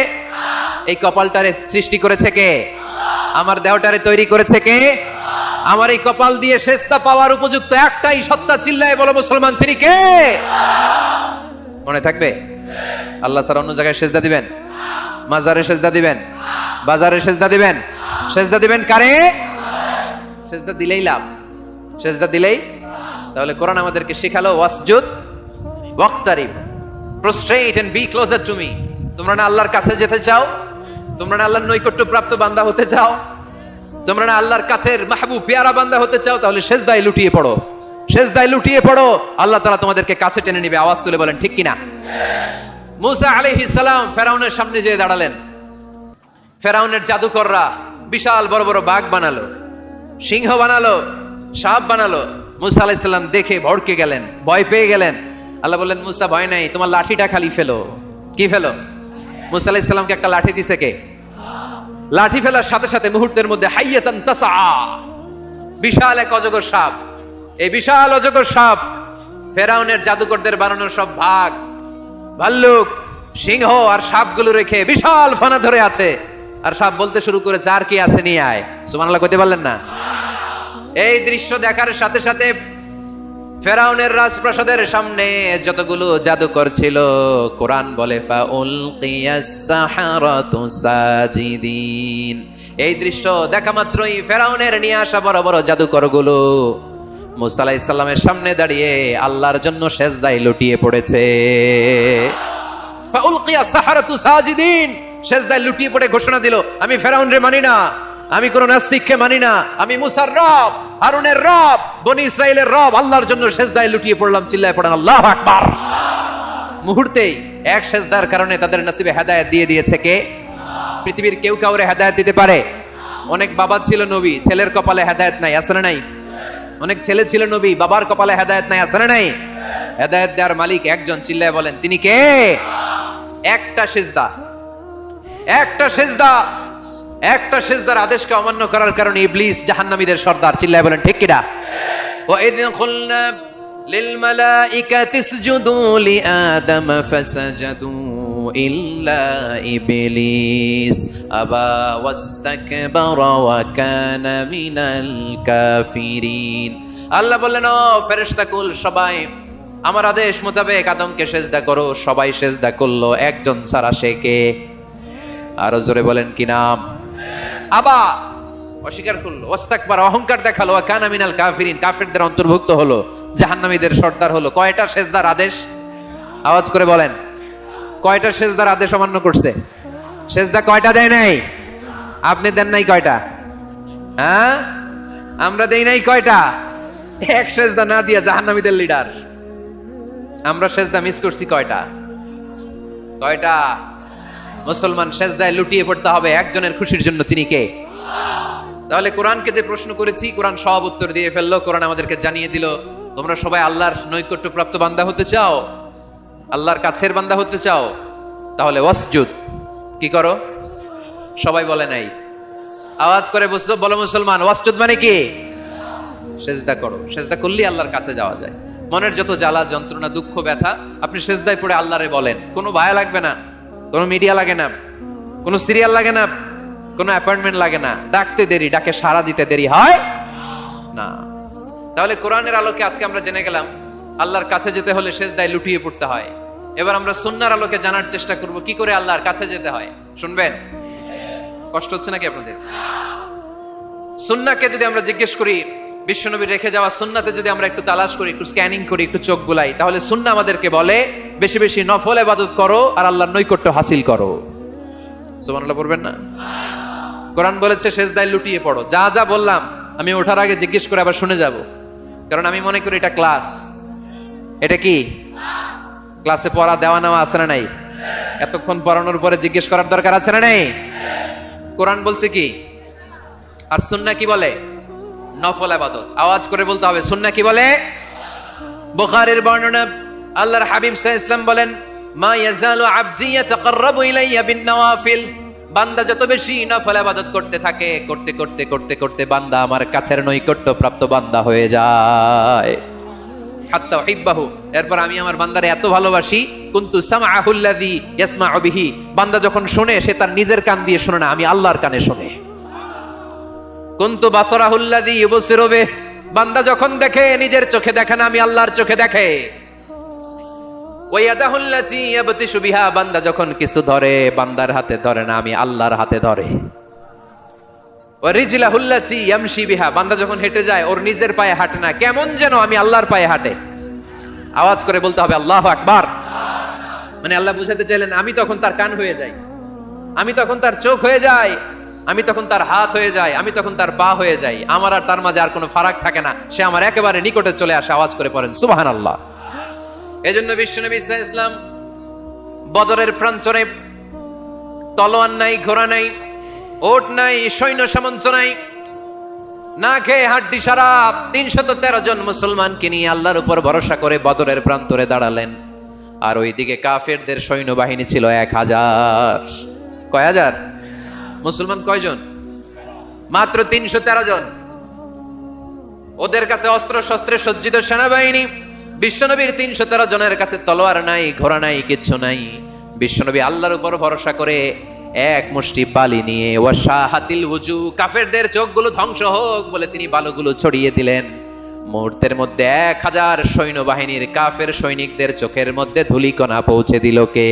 এই কপালটারে সৃষ্টি করেছে কে? আমার দেহটারে তৈরি করেছে কে? আমার এই কপাল দিয়ে সেজদা পাওয়ার উপযুক্ত একটাই সত্তা, চিল্লায় বলো মুসলমান, তিনি কে? মনে থাকবে? আল্লাহ ছাড়া অন্য জায়গায় সেজদা দিবেন? মাজারে সেজদা দিবেন? বাজারে সেজদা দিবেন? সেজদা দিবেন কারে? সেজদা দিলেই লাভ, সেজদা দিলেই। তাহলে কোরআন আমাদেরকে শেখালো ওয়াসজুদ ওয়াক্তারিব, prostrate and be closer to me. তোমরা না আল্লাহর কাছে যেতে চাও? তোমরা না আল্লাহর নৈকট্য প্রাপ্ত বান্দা হতে চাও? তোমরা না আল্লাহর কাছের মাহবুব পেয়ারা বান্দা হতে চাও? তাহলে সেজদায় লুটিয়ে পড়ো, সেজদায় লুটিয়ে পড়ো। আল্লাহ তাআলা তোমাদেরকে কাছে টেনে নিবে। আওয়াজ তুলে বলেন ঠিক কিনা? মুসা আলাইহিস সালাম ফেরাউনের সামনে যেয়ে দাঁড়ালেন। ফেরাউনের জাদুকররা বিশাল বড় বড় বাঘ বানালো, সিংহ বানালো, সাপ বানালো। মুসা আলাইহিস সালাম দেখে ভড়কে গেলেন, ভয় পেয়ে গেলেন। আল্লাহ বললেন, মুসা ভয় নাই, তোমার লাঠিটা খালি ফেলো। কি ফেলো? মুসা আলাইহিস সালামকে একটা লাঠি দিছে কে? লাঠি ফেলার সাথে সাথে মুহূর্তের মধ্যে হাইয়াতান তাসআ, বিশাল এক অজগর সাপ। এই বিশাল অজগর সাপ ফেরাউনের জাদুকরদের বানানো সব বাঘ, ভাল্লুক, সিংহ আর সাপগুলো রেখে বিশাল ফানা ধরে আছে। আর সাপ বলতে শুরু করেছে, আর কি আছে নিয়ে আয়। সুবহানাল্লাহ কইতে পারলেন না? এই দৃশ্য দেখার সাথে সাথে ফেরাউনের রাজপ্রাসাদের সামনে যতগুলো জাদুকর ছিল, কোরআন বলে ফাউলকিয়াস সাহারাতু সাজিদিন। এই দৃশ্য দেখা মাত্রই ফেরাউনের নিয়ে আসা বড় বড় জাদুকরগুলো মুসা আলাইহিস সালামের সামনে দাঁড়িয়ে আল্লাহর জন্য সেজদায় লুটিয়ে পড়েছে। ফাউলকিয়াস সাহারাতু সাজিদিন, সেজদায় লুটিয়ে পড়ে ঘোষণা দিল, আমি ফেরাউনরে মানি না, আমি কোন নাস্তিককে মানি না, আমি মুসার রব, হারুনের রব, বনি ইসরাইলের রব, আল্লাহর জন্য সেজদায় লুটিয়ে পড়লাম। চিল্লায় পড়েন আল্লাহু আকবার। মুহূর্তেই এক সেজদার কারণে তাদের নসিবে হেদায়েত দিয়ে দিয়েছে কে? পৃথিবীর কেউ কাউরে হেদায়েত দিতে পারে? অনেক বাবা ছিল নবী, ছেলের কপালে হেদায়েত নাই, আছে না নাই? অনেক ছেলে ছিল নবী, বাবার কপালে হেদায়েত নাই, আছে না নাই? হেদায়েত দেওয়ার মালিক একজন, চিল্লায় বলেন তিনি কে? একটা সেজদা, একটা সেজদা, একটা সেজদার আদেশকে অমান্য করার কারণে ইবলিস জাহান্নামীদের সর্দার। চিল্লায় বলেন ঠিক কিনা? ওয়া ইয কুলনা লিল মালাইকাতি ইসজুদু লিআদম ফাসাজাদু ইল্লা ইবলিস আবা ওয়াস্তাকবারা ওয়া কানা মিনাল কাফিরিন। আল্লাহ বললেন, ও ফেরেশতাকুল সবাই আমার আদেশ মোতাবেক আদমকে সেজদা করো। সবাই সেজদা করলো, একজন ছাড়া, সে কে? আরো জোরে বলেন কি নাম? আবা, অস্বীকার করলো, ওয়াস্তাকবার, অহংকার দেখালো, ওয়া কানা মিনাল কাফিরিন, কাফেরদের অন্তর্ভুক্ত হলো, জাহান্নামীদের সর্দার হলো। কয়টা সেজদার আদেশ? আওয়াজ করে বলেন, কয়টা সেজদার আদেশ অমান্য করছে? সেজদা কয়টা দেয় নাই? আপনি দেন নাই কয়টা? হ্যাঁ, আমরা দেই নাই কয়টা? এক সেজদা না দিয়া জাহান্নামীদের লিডার। আমরা সেজদা মিস করছি কয়টা? কয়টা? মুসলমান সেজদায় লুটিয়ে পড়তে হবে একজনের খুশির জন্য, তিনি কে? তাহলে কোরআনকে যে প্রশ্ন করেছি, কোরআন সব উত্তর দিয়ে ফেললো। কোরআন আমাদেরকে জানিয়ে দিল, তোমরা সবাই আল্লাহর নৈকট্য প্রাপ্ত বান্দা হতে চাও, আল্লাহর কাছের বান্দা হতে চাও, তাহলে ওয়াসজুদ, কি করো? সবাই বলে নাই, আওয়াজ করে বলো মুসলমান, ওয়াসজুদ মানে কি? সেজদা করো। সেজদা করলেই আল্লাহর কাছে যাওয়া যায়। মনের যত জ্বালা যন্ত্রণা দুঃখ ব্যথা আপনি সেজদায় পড়ে আল্লাহরে বলেন। কোনো ভায়া লাগবে না, কোনো মিডিয়া লাগে না, কোনো সিরিয়াল লাগে না, কোনো অ্যাপয়েন্টমেন্ট লাগে না, ডাকতে দেরি, ডাকে সাড়া দিতে দেরি হয় না। তাহলে কোরআনের আলোকে আজকে আমরা জেনে গেলাম আল্লাহর কাছে যেতে হলে সেজদায় লুটিয়ে পড়তে হয়। এবার আমরা সুন্নাহর আলোকে জানার চেষ্টা করব কি করে আল্লাহর কাছে যেতে হয়। শুনবেন? কষ্ট হচ্ছে নাকি আপনাদের? সুন্নাহকে যদি আমরা জিজ্ঞেস করি, বিশ্বনবী রেখে যাওয়া সুন্নাতে যদি আমরা একটু তালাশ করি, একটু স্ক্যানিং করি, একটু চোখ বুলাই, তাহলে সুন্নাহ আমাদেরকে বলে বেশি বেশি নফল ইবাদত করো আর আল্লাহর নৈকট্য হাসিল করো। সুবহানাল্লাহ পড়বেন না? কোরআন বলেছে সেজদায় লুটিয়ে পড়ো। যা যা বললাম আমি ওঠার আগে জিজ্ঞেস করে আবার শুনে যাব, কারণ আমি মনে করি এটা ক্লাস। এটা কি ক্লাসে পড়া দেওয়া নেওয়া আছে না নাই? এতক্ষণ পড়ানোর পরে জিজ্ঞেস করার দরকার আছে না নাই? কোরআন বলছে কি আর সুন্নাহ কি বলে? নফল ইবাদত। আওয়াজ করে বলতে হবে, সুন্নাহ কি বলে? বুখারীর বর্ণনা, আল্লাহর হাবিব সাল্লাল্লাহু আলাইহি ওয়াসাল্লাম বলেন, মা ইয়াজালু আবদি ইয়াতাকাররাবু ইলাইয়া বিন নওয়াফিল, বান্দা যত বেশি নফল ইবাদত করতে থাকে, করতে করতে করতে করতে বান্দা আমার কাছের নৈকট্য প্রাপ্ত বান্দা হয়ে যায়। হাত্তা উহিব্বাহু, এরপর আমি আমার বান্দারে এত ভালোবাসি, কুনতু সামআহুল্লাযী ইয়াসমাউ বিহি, বান্দা যখন শুনে সে তার নিজের কান দিয়ে শুনে না, আমি আল্লাহর কানে শুনে। কুনতু বাসরাহুল্লাযী ইউবসিরু বিহি, বান্দা যখন দেখে নিজের চোখে দেখে না, আমি আল্লাহর চোখে দেখে। ওয়ায়াদাহুল্লাতী ইয়াবতিশু বিহা, বান্দা যখন কিছু ধরে বান্দার হাতে ধরে না, আমি আল্লাহর হাতে ধরে। ওয়ারিজলাহুল্লাতী ইয়ামশি বিহা, বান্দা যখন হেঁটে যায় ওর নিজের পায়ে হাঁটে না, কেমন যেন আমি আল্লাহর পায়ে হাঁটে। আওয়াজ করে বলতে হবে আল্লাহু আকবার। মানে আল্লাহ বুঝাতে চাইলেন আমি তখন তার কান হয়ে যাই, আমি তখন তার চোখ হয়ে যাই, আমি তখন তার হাত হয়ে যাই, আমি তখন তার পা হয়ে যাই, আমার আর তার মাঝে আর কোনো ফারাক থাকে না, সে আমার একেবারে নিকটে চলে আসে। আওয়াজ করে পড়েন সুবহানাল্লাহ। এজন্য বিশ্বনবী সাল্লাল্লাহু আলাইহি ওয়াসাল্লাম বদরের প্রান্তরে তলোয়ার নাই, ঘোড়া নাই, ওট নাই, সৈন্য সামন্ত নাই, না খেয়ে হাড্ডি সারা 313 জন মুসলমানকে নিয়ে আল্লাহর উপর ভরসা করে বদরের প্রান্তরে দাঁড়ালেন। আর ওইদিকে কাফেরদের সৈন্যবাহিনী ছিল 1000। কয় হাজার? মুসলমান কয়জন? মাত্র 313 জন। ওদের কাছে অস্ত্র শস্ত্রে সজ্জিত সেনাবাহিনী। বিশ্বনবীর 313 জনের কাছে তলোয়ার নাই, ঘোড়া নাই, কিচ্ছু নাই। বিশ্বনবী আল্লাহর উপর ভরসা করে এক মুষ্টি বালি নিয়ে ওয়াশাহাতিল ওযু, কাফেরদের চোখগুলো ধ্বংস হোক বলে তিনি বালুগুলো ছড়িয়ে দিলেন। মুহূর্তের মধ্যে 1000 সৈন্যবাহিনীর কাফের সৈনিকদের চোখের মধ্যে ধূলিকণা পৌঁছে দিল কে?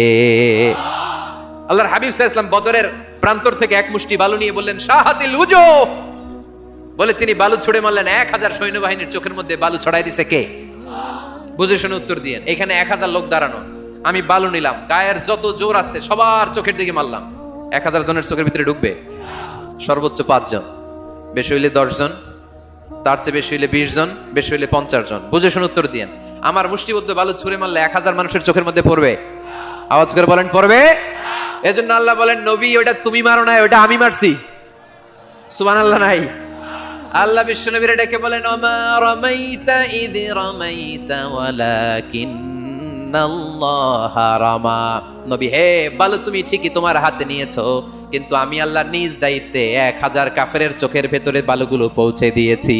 আল্লাহর হাবিব সাল্লাল্লাহু আলাইহি ওয়াসাল্লাম বদরের প্রান্তর থেকে এক মুষ্টি বালু নিয়ে বললেন শাহাতিল ওযু বলে তিনি বালু ছুড়ে মারলেন। 1000 সৈন্যবাহিনীর চোখের মধ্যে বালু ছড়াই দিছে কে? বুঝে শুনে উত্তর দিয়েন। এখানে 1000 লোক দাঁড়ানো, আমি বালু নিলাম, গায়ের যত জোর আছে সবার চোখের দিকে মারলাম। 1000 জনের চোখের ভিতরে ঢুকবে সর্বোচ্চ 5 জন, বেশি হইলে 10 জন, তার চেয়ে বেশি হইলে 20 জন, বেশি হইলে 50 জন। বুঝে শুনে উত্তর দিয়েন। আমার মুষ্টিবদ্ধ বালু ছুঁড়ে মারলে 1000 মানুষের চোখের মধ্যে পড়বে? আওয়াজ করে বলেন পড়বে। এজন্য আল্লাহ বলেন নবী ওটা তুমি মারো না, ওটা আমি মারছি। সুবহানাল্লাহ নাই? আল্লাহ বিশ্ব নবীরে ডেকে বলেন ওমা রামাইতা ইয রামাইতা ওয়ালাকিন্নাল্লাহ রামা। নবী হে, বালু তুমি ঠিকই তোমার হাতে নিয়েছো, কিন্তু আমি আল্লাহ নিজ দায়িত্বে 1000 কাফেরের চোখের ভেতরে বালুগুলো পৌঁছে দিয়েছি।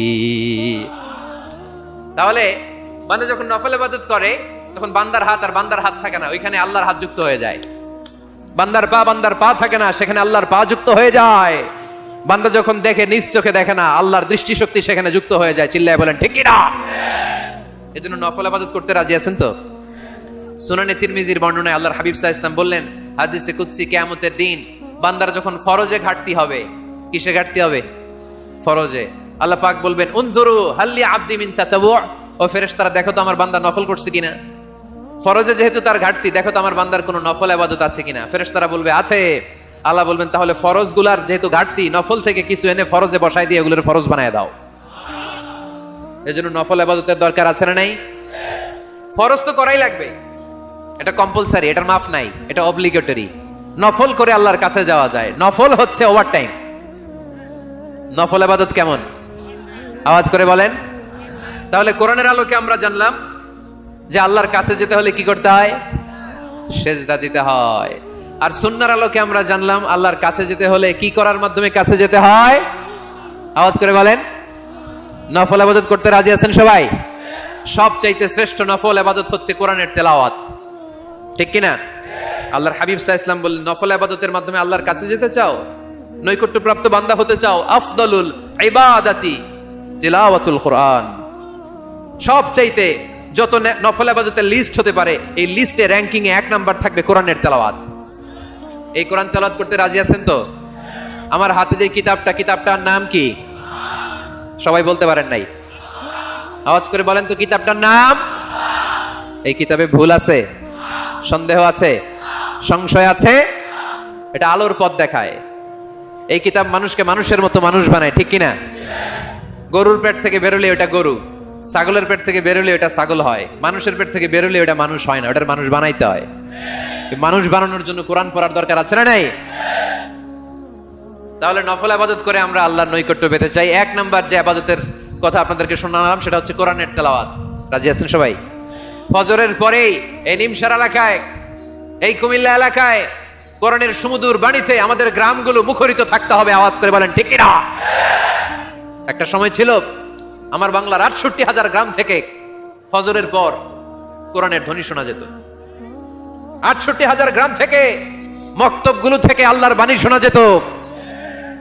তাহলে বান্দা যখন নফল ইবাদত করে তখন বান্দার হাত আর বান্দার হাত থাকে না, ওইখানে আল্লাহর হাত যুক্ত হয়ে যায়। বান্দার পা থাকে না, সেখানে আল্লাহর পা যুক্ত হয়ে যায়। বান্দা যখন দেখে নিজ চোখে দেখে না, আল্লাহর দৃষ্টিশক্তি সেখানে যুক্ত হয়ে যায়। চিল্লায় বলেন ঠিক কি না? এজন্য নফল ইবাদত করতে রাজি আছেন তো? সুনানে তিরমিজির বর্ণনায় আল্লাহর হাবিব সাল্লাল্লাহু আলাইহি ওয়াসাল্লাম বললেন হাদিসে কুদসি কিয়ামতের দিন বান্দার যখন ফরজে ঘাটতি হবে, কিসে ঘাটতি হবে? ফরজে। আল্লাহ পাক বলবেন উনজুরু হাল্লি আবদি মিন তাতাবু, ও ফেরেশতারা দেখো তো আমার বান্দা নফল করছে কিনা। ফরজে যেহেতু তার ঘাটতি, দেখো তো আমার বান্দার কোনো নফল ইবাদত আছে কিনা। ফেরেশতারা বলবে আছে। আল্লাহ বলবেন তাহলে ফরজগুলার যেহেতু ঘাটতি, নফল থেকে কিছু এনে ফরজে বসাই দিয়ে এগুলোর ফরজ বানায় দাও। এজন্য নফল ইবাদতের দরকার আছে না নাই? ফরজ তো করাই লাগবে, এটা কম্পালসারি, এটার মাফ নাই, এটা অব্লিগেটরি। নফল করে আল্লাহর কাছে যাওয়া যায়, নফল হচ্ছে ওভার টাইম। নফল ইবাদত কেমন? আওয়াজ করে বলেন। তাহলে কোরআনের আলোকে আমরা জানলাম যে আল্লাহর কাছে যেতে হলে কি করতে হয়? সেজদা দিতে হয়। আর সুন্নাহর আলোকে আমরা জানলাম আল্লাহর কাছে যেতে হলে কি করার মাধ্যমে কাছে যেতে হয়? আওয়াজ করে বলেন। নফল ইবাদত করতে রাজি আছেন সবাই? সবচাইতে শ্রেষ্ঠ নফল ইবাদত হচ্ছে কোরআনের তেলাওয়াত, ঠিক কিনা? আল্লাহর হাবিব সাল্লাল্লাহু আলাইহি ওয়াসাল্লাম বললেন নফল ইবাদতের মাধ্যমে আল্লাহর কাছে যেতে চাও, নৈকট্যপ্রাপ্ত বান্দা হতে চাও, আফদালুল ইবাদাতি তিলাওয়াতুল কোরআন। সবচাইতে যত নফল ইবাদতের লিস্ট হতে পারে, এই লিস্টে র্যাঙ্কিং এ 1 নাম্বার থাকবে কোরআনের তেলাওয়াত। এই কোরআন তেলাওয়াত করতে রাজি আছেন তো? আমার হাতে যে কিতাবটার নাম কি? সবাই বলতে পারেন নাই? আওয়াজ করে বলেন তো কিতাবটার নাম। এই কিতাবে ভুল আছে, সন্দেহ আছে, সংশয় আছে? এটা আলোর পথ দেখায়। এই কিতাব মানুষকে মানুষের মতো মানুষ বানায়, ঠিক কিনা? গরুর পেট থেকে বেরোলে ওটা গরু, ছাগলের পেট থেকে বেরোলে ওটা ছাগল হয়, মানুষের পেট থেকে বেরোলে ওটা মানুষ হয় না, ওটার মানুষ বানাইতে হয়। মানুষ বানানোর জন্য কোরআন পড়ার দরকার আছে না নাই? তাহলে নফল ইবাদত করে আমরা আল্লাহর নৈকট্য পেতে চাই। 1 নাম্বার যে ইবাদতের কথা আপনাদেরকে শোনালাম সেটা হচ্ছে কোরআনের তেলাওয়াত। রাজি আছেন সবাই? ফজরের পরেই এই নিমসার এলাকায়, এই কুমিল্লা এলাকায় কোরআনের সুমধুর বাণীতে আমাদের গ্রামগুলো মুখরিত থাকতে হবে। আওয়াজ করে বলেন ঠিক কিনা? একটা সময় ছিল আমার বাংলার 68,000 গ্রাম থেকে ফজরের পর কোরআনের ধ্বনি শোনা যেত। 68,000 গ্রাম থেকে, মক্তবগুলো থেকে আল্লাহর বাণী শোনা যেত।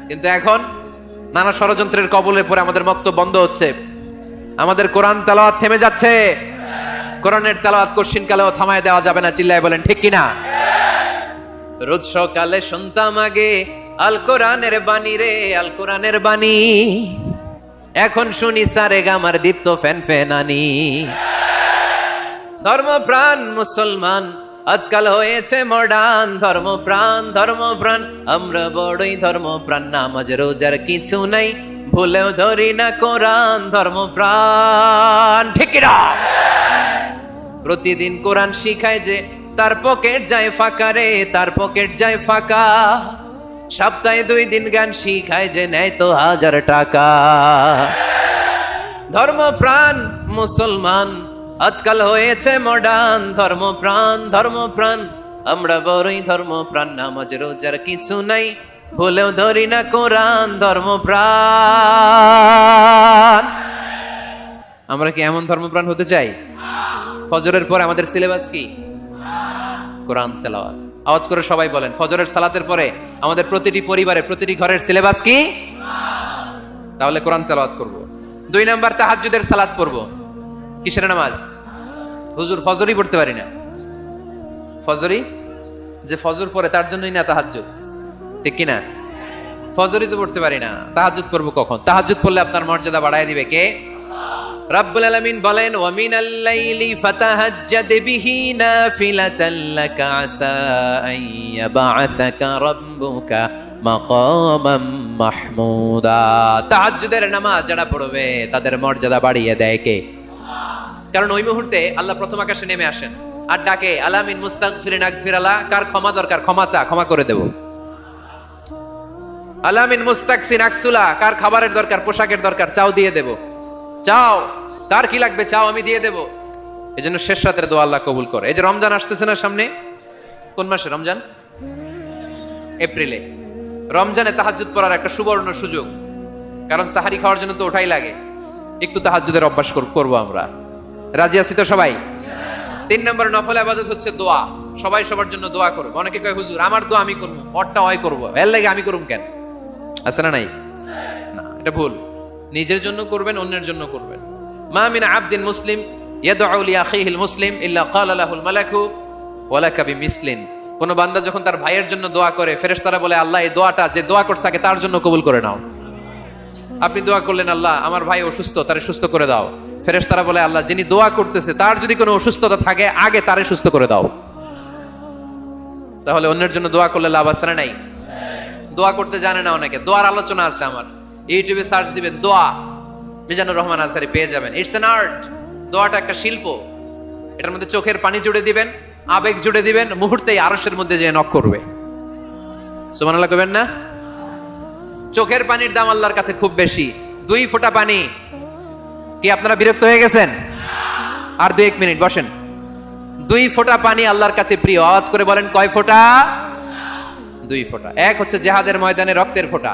কিন্তু এখন নানা ষড়যন্ত্রের কবলে পড়ে আমাদের মক্তব বন্ধ হচ্ছে, আমাদের কোরআন তেলাওয়াত থেমে যাচ্ছে। কোরআনের তেলাওয়াত কশিন কালেও থামায় দেওয়া যাবে না, চিল্লায় বলেন ঠিক কিনা? রোজ সকালে শুনতাম আগে আল কোরআনের বাণী রে, আল কোরআনের বাণী, এখন শুনি সারে গামার দীপ্ত ফ্যান ফ্যানানি। ধর্মপ্রাণ মুসলমান আজকাল হয়েছে মডার্ন, ধর্মপ্রাণ আমরা বড়ই ধর্মপ্রাণ, নামাজ রোজার কিছু নাই, ভুলেও ধরি না কোরআন, ধর্মপ্রাণ ঠিক কিনা? প্রতিদিন কোরআন শিখায় যে তার পকেট যায় ফাঁকা রে, তার পকেট যায় ফাঁকা, সপ্তাহে 2 দিন গান শিখায় যে নেয় তো 1000 টাকা। ধর্মপ্রাণ মুসলমান আজকাল হয়েছে মডার্ন, ধর্মপ্রাণ আমরা বড়ই ধর্মপ্রাণ, নামাজ রোজার কিছু নাই, ভুলেও ধরি না কোরআন, ধর্মপ্রাণ। আমরা কি এমন ধর্মপ্রাণ হতে চাই? ফজরের পরে আমাদের সিলেবাস কি? কোরআন তেলাওয়াত। আওয়াজ করে সবাই বলেন, ফজরের সালাতের পরে আমাদের প্রতিটি পরিবারে, প্রতিটি ঘরের সিলেবাস কি? তাহলে কোরআন তেলাওয়াত করব। 2 নাম্বার তাহাজ্জুদের সালাত পড়ব। কিসের নামাজ? হুজুর ফজরই পড়তে পারি না। ফজরই যে ফজর পড়ে তার জন্যই না তাহাজ্জুদ, ঠিক কিনা? ফজরই তো পড়তে পারি না, তাহাজ্জুদ করব কখন? তাহাজ্জুদ পড়লে আপনার মর্যাদা বাড়ায় দিবে কে? রব্বুল আলামিন বলেন, ওয়া মিনাল লাইলি ফাতাহাজ্জাদ বিহি নাফিলাতাল লাকা আসা আইয়াবা'সাকা রাব্বুকা মাকামাম মাহমুদা। তাহাজ্জুদের নামাজ যারা পড়বে তাদের মর্যাদা বাড়িয়ে দেয় কে? কারণ ওই মুহূর্তে আল্লাহ প্রথম আকাশে নেমে আসেন আর ডাকে, আলামিন মুস্তাগফিরিন আগফিরালা, কার ক্ষমা দরকার ক্ষমা চা, ক্ষমা করে দেব। আলামিন মুস্তাকসিন আকসুলা, কার খাবারের দরকার, পোশাকের দরকার, চাও দিয়ে দেব। চাও, কার কি লাগবে চাও, আমি দিয়ে দেব। এই জন্য শেষ রাতের দোয়া আল্লাহ কবুল করে। এই যে রমজান আসতেছে না সামনে, কোন মাসে রমজান? এপ্রিলে। রমজানে তাহাজ্জুদ পড়ার একটা সুবর্ণ সুযোগ, কারণ সাহারি খাওয়ার জন্য তো ওঠাই লাগে। একটু তাহাজ্জুদের অভ্যাস করবো আমরা। রাজি আছি তো সবাই? 3 নম্বর নফল ইবাদত হচ্ছে দোয়া। সবাই সবার জন্য দোয়া করবে। অনেকে কয় হুজুর আমার দোয়া আমি করবো, ওরটা ওই করবো, এর লাগে আমি করুম কেন? আছে না নাই? না, এটা ভুল। নিজের জন্য করবেন, অন্যের জন্য করবেন। মা মিন আবদিন মুসলিম ইয়াদউ লি আখিহিল মুসলিম ইল্লা ক্বালা লাহুল মালাকু ওয়া লাকা বিমিসলিন। কোন বান্দা যখন তার ভাইয়ের জন্য দোয়া করে, ফেরেশতারা বলে আল্লাহ এই দোয়াটা যে দোয়া করছে আগে তার জন্য কবুল করে নাও। আপনি দোয়া করলেন, আল্লাহ আমার ভাই অসুস্থ, তারে সুস্থ করে দাও। ফেরেশতারা বলে আল্লাহ যিনি দোয়া করতেছে তার যদি কোনো অসুস্থতা থাকে আগে তারে সুস্থ করে দাও। তাহলে অন্যের জন্য দোয়া করলে লাভ আছে না নাই? দোয়া করতে জানে না অনেকে, দোয়ার আলোচনা আছে আমার, ইউটিউবে সার্চ দিবেন দোয়া, মিজানুর রহমান আনসারী পেয়ে যাবেন। It's an art. দোয়াটা একটা শিল্প। এটার মধ্যে চোখের পানি জুড়ে দিবেন, আবেগ জুড়ে দিবেন, মুহূর্তেই আরশের মধ্যে যে নক করবে। সুবহানাল্লাহ কইবেন না? চোখের পানির দাম আল্লাহর কাছে খুব বেশি। 2 ফোঁটা পানি। কি আপনারা বিরক্ত হয়ে গেছেন? আর 2-1 মিনিট বসেন। 2 ফোঁটা পানি আল্লাহর কাছে প্রিয়। আওয়াজ করে বলেন কয় ফোঁটা? 2 ফোঁটা। এক হচ্ছে জিহাদের ময়দানে রক্তের ফোঁটা,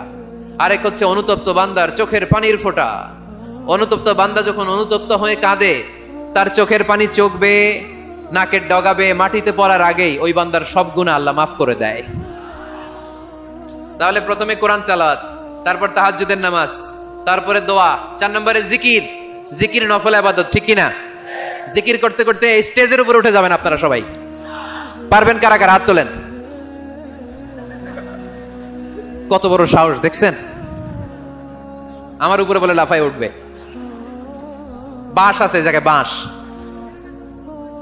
আরেক হচ্ছে অনুতপ্ত বান্দার চোখের পানির ফোঁটা। অনুতপ্ত বান্দা যখন অনুতপ্ত হয়ে কাঁদে, তার চোখের পানি চোখবে, নাকের ডগাবে, মাটিতে পড়ার আগেই ওই বান্দার সব গুনাহ আল্লাহ মাফ করে দেয়। তাহলে প্রথমে কোরআন তেলাওয়াত, তারপর তাহাজ্জুদের নামাজ, তারপরে দোয়া, 4 নম্বরে জিকির। জিকির নফল ইবাদত, ঠিক কিনা? জিকির করতে করতে স্টেজের উপরে উঠে যাবেন আপনারা সবাই। পারবেন কারা কারা? হাত তোলেন। কত বড় সাহস দেখছেন? আমার উপরে বলে লাফাই উঠবে। বাঁশ আছে জায়গায়, বাঁশ।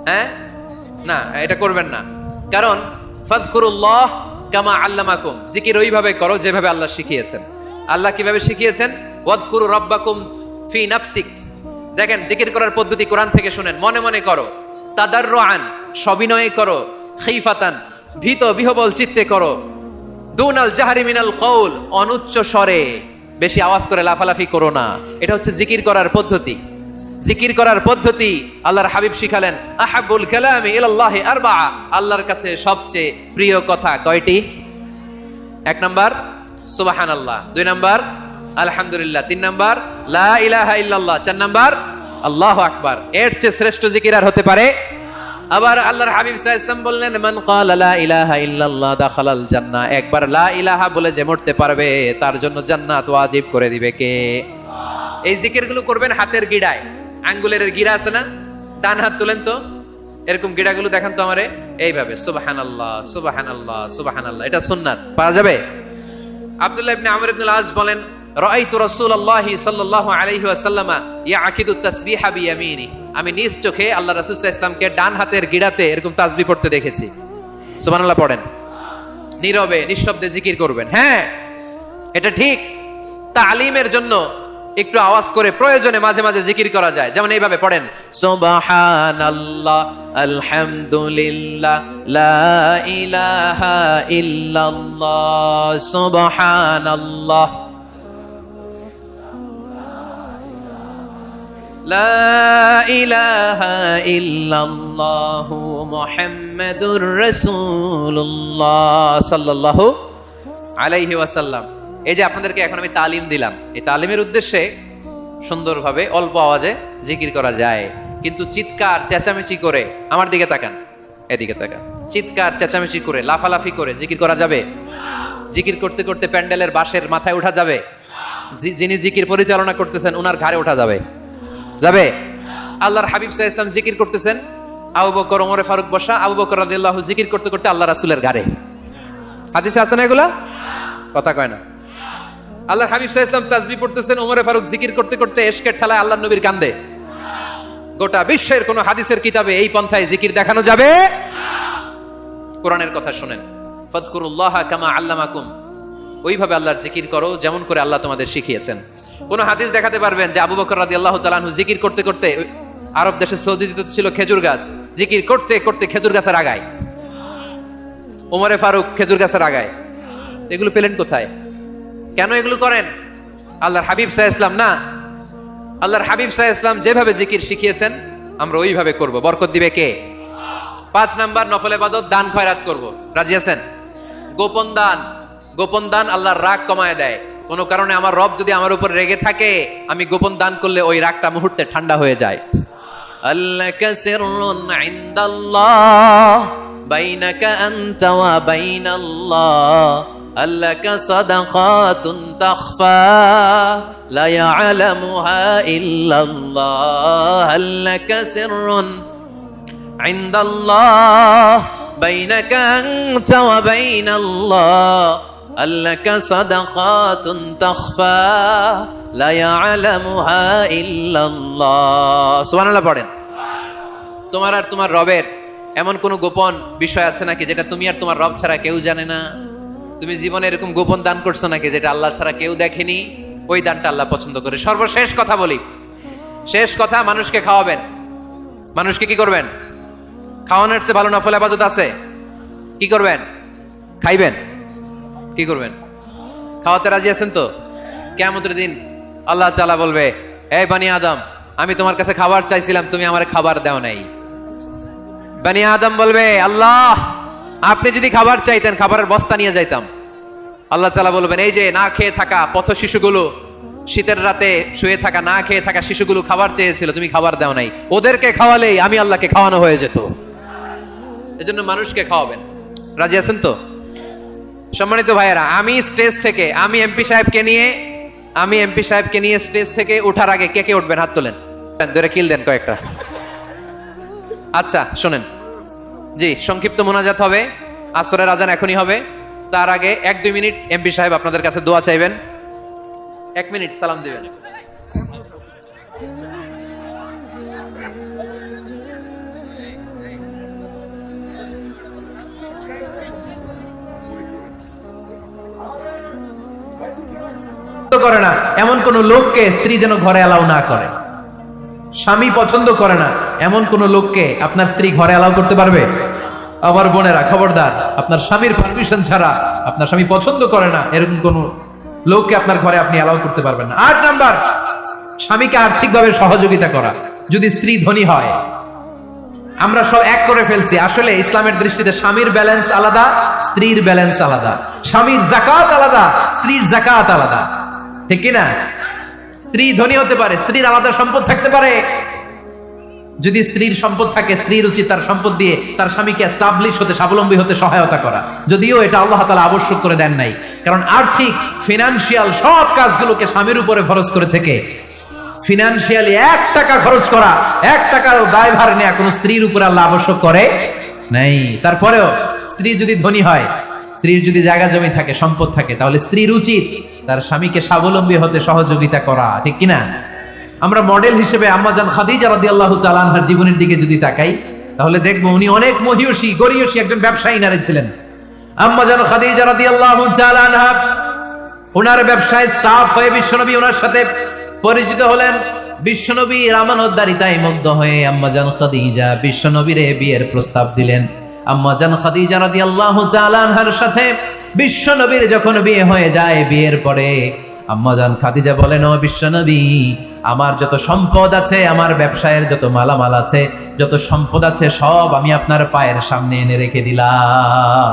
হ্যাঁ, না এটা করবেন না, কারণ ফাযকুরুল্লাহ কামা আল্লামাকুম, জিকির ওইভাবে করো যেভাবে আল্লাহ শিখিয়েছেন। আল্লাহ কিভাবে শিখিয়েছেন? ওয়াযকুরু রাব্বাকুম ফি নাফসিক। দেখেন জিকির করার পদ্ধতি কোরআন থেকে শুনেন। মনে মনে করো, তাদাররুআন সবিনয়ে করো, খিফাতান ভীত বিহবল চিত্তে করো, দুনাল জাহরি মিনাল কওল অনুচ্চ স্বরে, বেশি আওয়াজ করে লাফালাফি করো না। এটা হচ্ছে জিকির করার পদ্ধতি। জিকির করার পদ্ধতি আল্লাহর হাবিব শিখালেন, আহাবুল কালামি ইলাল্লাহি আরবাআ, আল্লাহর কাছে সবচেয়ে প্রিয় কথা কয়টি? 1 নাম্বার সুবহানাল্লাহ, 2 নাম্বার আলহামদুলিল্লাহ, 3 নাম্বার লা ইলাহা ইল্লাল্লাহ, 4 নাম্বার আল্লাহু আকবার। এর চেয়ে শ্রেষ্ঠ জিকির আর হতে পারে? আবার আল্লাহর হাবিব সাল্লাল্লাহু আলাইহি ওয়াসাল্লাম বললেন, মান ক্বালা লা ইলাহা ইল্লাল্লাহ দাখালাল জান্নাহ। একবার লা ইলাহা বলে যে মরতে পারবে তার জন্য জান্নাত ওয়াজিব করে দিবে কে? এই জিকিরগুলো করবেন হাতের গিড়ায়, আঙ্গুলের গিরা আছে না, ডান হাত তুলেন তো, এরকম গিড়াগুলো দেখান তো আমারে, এইভাবে সুবহানাল্লাহ সুবহানাল্লাহ সুবহানাল্লাহ, এটা সুন্নাত, পারা যাবে? আব্দুল্লাহ ইবনে আমর ইবনে আল-আস বলেন, রাআইতু রাসূলুল্লাহি সাল্লাল্লাহু আলাইহি ওয়াসাল্লাম ইয়াকিদু তাসবিহা বিয়ামিনি। আমি নিজ চোখে আল্লাহ রাসূল সাল্লাল্লাহু আলাইহি ওয়াসাল্লামকে ডান হাতের গিড়াতে এরকম তাসবিহ পড়তে দেখেছি। সুবহানাল্লাহ পড়েন, নীরবে নিঃশব্দে জিকির করবেন। হ্যাঁ, এটা ঠিক। তালিমের জন্য একটু আওয়াজ করে প্রয়োজনে মাঝে মাঝে জিকির করা যায়, যেমন এইভাবে পড়েন, সুবহানাল্লাহ আলহামদুলিল্লাহ লা ইলাহা ইল্লাল্লাহ সুবহানাল্লাহ লা ইলাহা ইল্লাল্লাহু মুহাম্মাদুর রাসূলুল্লাহ সাল্লাল্লাহু আলাইহি ওয়াসাল্লাম। এই যে আপনাদেরকে এখন আমি তালিম দিলাম, এই তালিমের উদ্দেশ্যে সুন্দরভাবে অল্প আওয়াজে জিকির করা যায়, কিন্তু চিৎকার চেঁচামেচি করে, আমার দিকে তাকান, এদিকে তাকান, চিৎকার চেঁচামেচি করে লাফালাফি করে জিকির করা যাবে? জিকির করতে করতে প্যান্ডেলের বাঁশের মাথায় ওঠা যাবে? যিনি জিকির পরিচালনা করতেছেন ওনার ঘাড়ে ওঠা যাবে? যাবে? আল্লাহর হাবিব সাল্লাল্লাহু আলাইহি ওয়াসাল্লাম জিকির করতেছেন, আবু বকর ওমর ফারুক বসা, আবু বকর রাদিয়াল্লাহু জিকির করতে করতে আল্লাহ রাসূলের ঘাড়ে। হাদিসে আছে না এগুলা? কথা কয় না। আল্লাহর হাবিব সাল্লাল্লাহু আলাইহি ওয়াসাল্লাম তাসবিহ পড়তেছেন, ওমর ফারুক জিকির করতে করতে ইশকের ঠেলায় আল্লাহর নবীর কান্দে। গোটা বিশ্বের কোন হাদিসের কিতাবে এই পন্থায় জিকির দেখানো যাবে? কোরআনের কথা শুনেন, ফাযকুরুল্লাহা কামা আল্লামাকুম, ওইভাবে আল্লাহর জিকির করো যেমন করে আল্লাহ তোমাদের শিখিয়েছেন। কোন হাদিস দেখাতে পারবেন যে আবু বকর রাদিয়াল্লাহু তাআলা আনহু জিকির করতে করতে, আরব দেশে সৌদিতে ছিল খেজুর গাছ, জিকির করতে করতে খেজুর গাছের আগায়, ওমরে ফারুক খেজুর গাছের আগায়, এগুলো পেলেন কোথায়? কেন এগুলো করেন? আল্লাহর হাবিব সাল্লাল্লাহু আলাইহি ওয়াসাল্লাম না, আল্লাহর হাবিব সাল্লাল্লাহু আলাইহি ওয়াসাল্লাম যেভাবে জিকির শিখিয়েছেন আমরা ওইভাবে করব। বরকত দিবে কে? 5 নাম্বার, নফল ইবাদত, দান খয়রাত করব। রাজি আছেন? গোপন দান, গোপন দান আল্লাহর রাগ কমায় দেয়। কোন কারণে আমার রব যদি আমার উপর রেগে থাকে, আমি গোপন দান করলে ওই রাগটা মুহূর্তে ঠান্ডা হয়ে যায়। আল্লাকা সিররুন ইনদাল্লাহ বাইনাকা আনতা ওয়া বাইনাল্লাহ, আল্লাকা সাদাকাতুন তাখফা লা ইয়ালামুহা ইল্লাল্লাহ, আল্লাকা সিররুন ইনদাল্লাহ বাইনাকা আনতা ওয়া বাইনাল্লাহ, আল্লাকা সাদাকাতুন তাখফা লা ইয়ালামুহা ইল্লাল্লাহ। সুবহানাল্লাহ পড়েন। তোমার আর তোমার রবের এমন কোন গোপন বিষয় আছে নাকি যেটা তুমি আর তোমার রব ছাড়া কেউ জানে না? তুমি জীবনে এরকম গোপন দান করছো নাকি যেটা আল্লাহ ছাড়া কেউ দেখেনি? ওই দানটা আল্লাহ পছন্দ করে। সর্বশেষ কথা বলি, শেষ কথা, মানুষকে খাওয়াবেন। মানুষকে কি করবেন? খাওয়ানোর চেয়ে ভালো নফল ইবাদত আছে? কি করবেন? খাইবেন। কি করবেন? খাওয়াতে রাজি আছেন তো? কিয়ামতের দিন আল্লাহ তাআলা বলবে, এই বনি আদম, আমি তোমার কাছে খাবার চাইছিলাম, তুমি আমার খাবার দাও নাই। বনি আদম বলবে, আল্লাহ আপনি যদি খাবার চাইতেন খাবারের বস্তা নিয়ে যাইতাম। আল্লাহ তাআলা বলবেন, এই যে না খেয়ে থাকা পথ শিশুগুলো, শীতের রাতে শুয়ে থাকা না খেয়ে থাকা শিশুগুলো খাবার চেয়েছিল, তুমি খাবার দাও নাই, ওদেরকে খাওয়ালেই আমি আল্লাহকে খাওয়ানো হয়ে যেত। এজন্য মানুষকে খাওয়াবেন। রাজি আছেন তো? সম্মানিত ভাইয়েরা, আমি স্টেজ থেকে, আমি এমপি সাহেবকে নিয়ে স্টেজ থেকে ওঠার আগে কে কে উঠবেন? হাত তোলেন, ধরে কিল দেন কয়েকটা। আচ্ছা শোনেন, জি সংক্ষিপ্ত মোনাজাত হবে, আসরের আজান এখনই হবে, তার আগে 1-2 মিনিট এমপি সাহেব আপনাদের কাছে দোয়া চাইবেন। 1 মিনিট সালাম দিবেন। করে না এমন কোন লোককে স্ত্রী যেন ঘরে অ্যালাউ না করে। স্বামী পছন্দ করে না এমন কোন লোককে আপনার স্ত্রী ঘরে অ্যালাউ করতে পারবে? আমার বোনেরা খবরদার, আপনার স্বামীর পারমিশন ছাড়া, আপনার স্বামী পছন্দ করে না এরকম কোন লোককে আপনার ঘরে আপনি অ্যালাউ করতে পারবেন না। 8 নাম্বার, স্বামীকে আর্থিকভাবে সহযোগিতা করা, যদি স্ত্রী ধনী হয়। আমরা সব এক করে ফেলছি, আসলে ইসলামের দৃষ্টিতে স্বামীর ব্যালেন্স আলাদা, স্ত্রীর ব্যালেন্স আলাদা। স্বামীর যাকাত আলাদা, স্ত্রীর যাকাত আলাদা, ঠিক কিনা? স্ত্রী স্ত্রী ধনী হতে পারে, স্ত্রীর আলাদা সম্পদ থাকতে পারে। যদি স্ত্রীর সম্পদ থাকে, স্ত্রীর উচিত তার সম্পদ দিয়ে তার স্বামীকে এস্টাবলিশ হতে, স্বাবলম্বী হতে সহায়তা করা। যদিও এটা আল্লাহ তাআলা আবশ্যক করে দেন নাই, কারণ আর্থিক ফিনান্সিয়াল সব কাজগুলোকে স্বামীর উপরে খরচ করেছে কে? ফিনান্সিয়ালি 1 টাকা খরচ করা, 1 টাকার দায়ভার নেওয়া কোন স্ত্রীর উপরে আল্লাহ আবশ্যক করে নাই। তারপরেও স্ত্রী যদি ধনী হয়, স্ত্রীর যদি জায়গা জমি থাকে, সম্পদ থাকে, তাহলে স্ত্রীর উচিত তার স্বামীকে স্বাবলম্বী হতে সহযোগিতা করা, ঠিক কিনা? আমরা মডেল হিসেবে আম্মাজান খাদিজা রাদিয়াল্লাহু তাআলা আনহার জীবনের দিকে যদি তাকাই, তাহলে দেখবো উনি অনেক মহিয়সী, গরিয়সী একজন ব্যবসায়ী নারী ছিলেন। আম্মাজান খাদিজা রাদিয়াল্লাহু তাআলা আনহা ওনার ব্যবসায় স্টাফ হয়ে বিশ্বনবী ওনার সাথে পরিচিত হলেন। বিশ্বনবীর আমানতদারিতায় মুগ্ধ হয়ে আম্মাজান খাদিজা বিশ্বনবীরে বিয়ের প্রস্তাব দিলেন। আম্মাজান খাদিজা রাদিয়াল্লাহু তাআলা আনহার সাথে বিশ্বনবীর যখন বিয়ে হয়ে যায়, বিয়ের পরে আম্মাজান খাদিজা বলেন, ও বিশ্বনবী, আমার যত সম্পদ আছে, আমার ব্যবসায়ের যত মালামাল আছে, যত সম্পদ আছে, সব আমি আপনার পায়ের সামনে এনে রেখে দিলাম।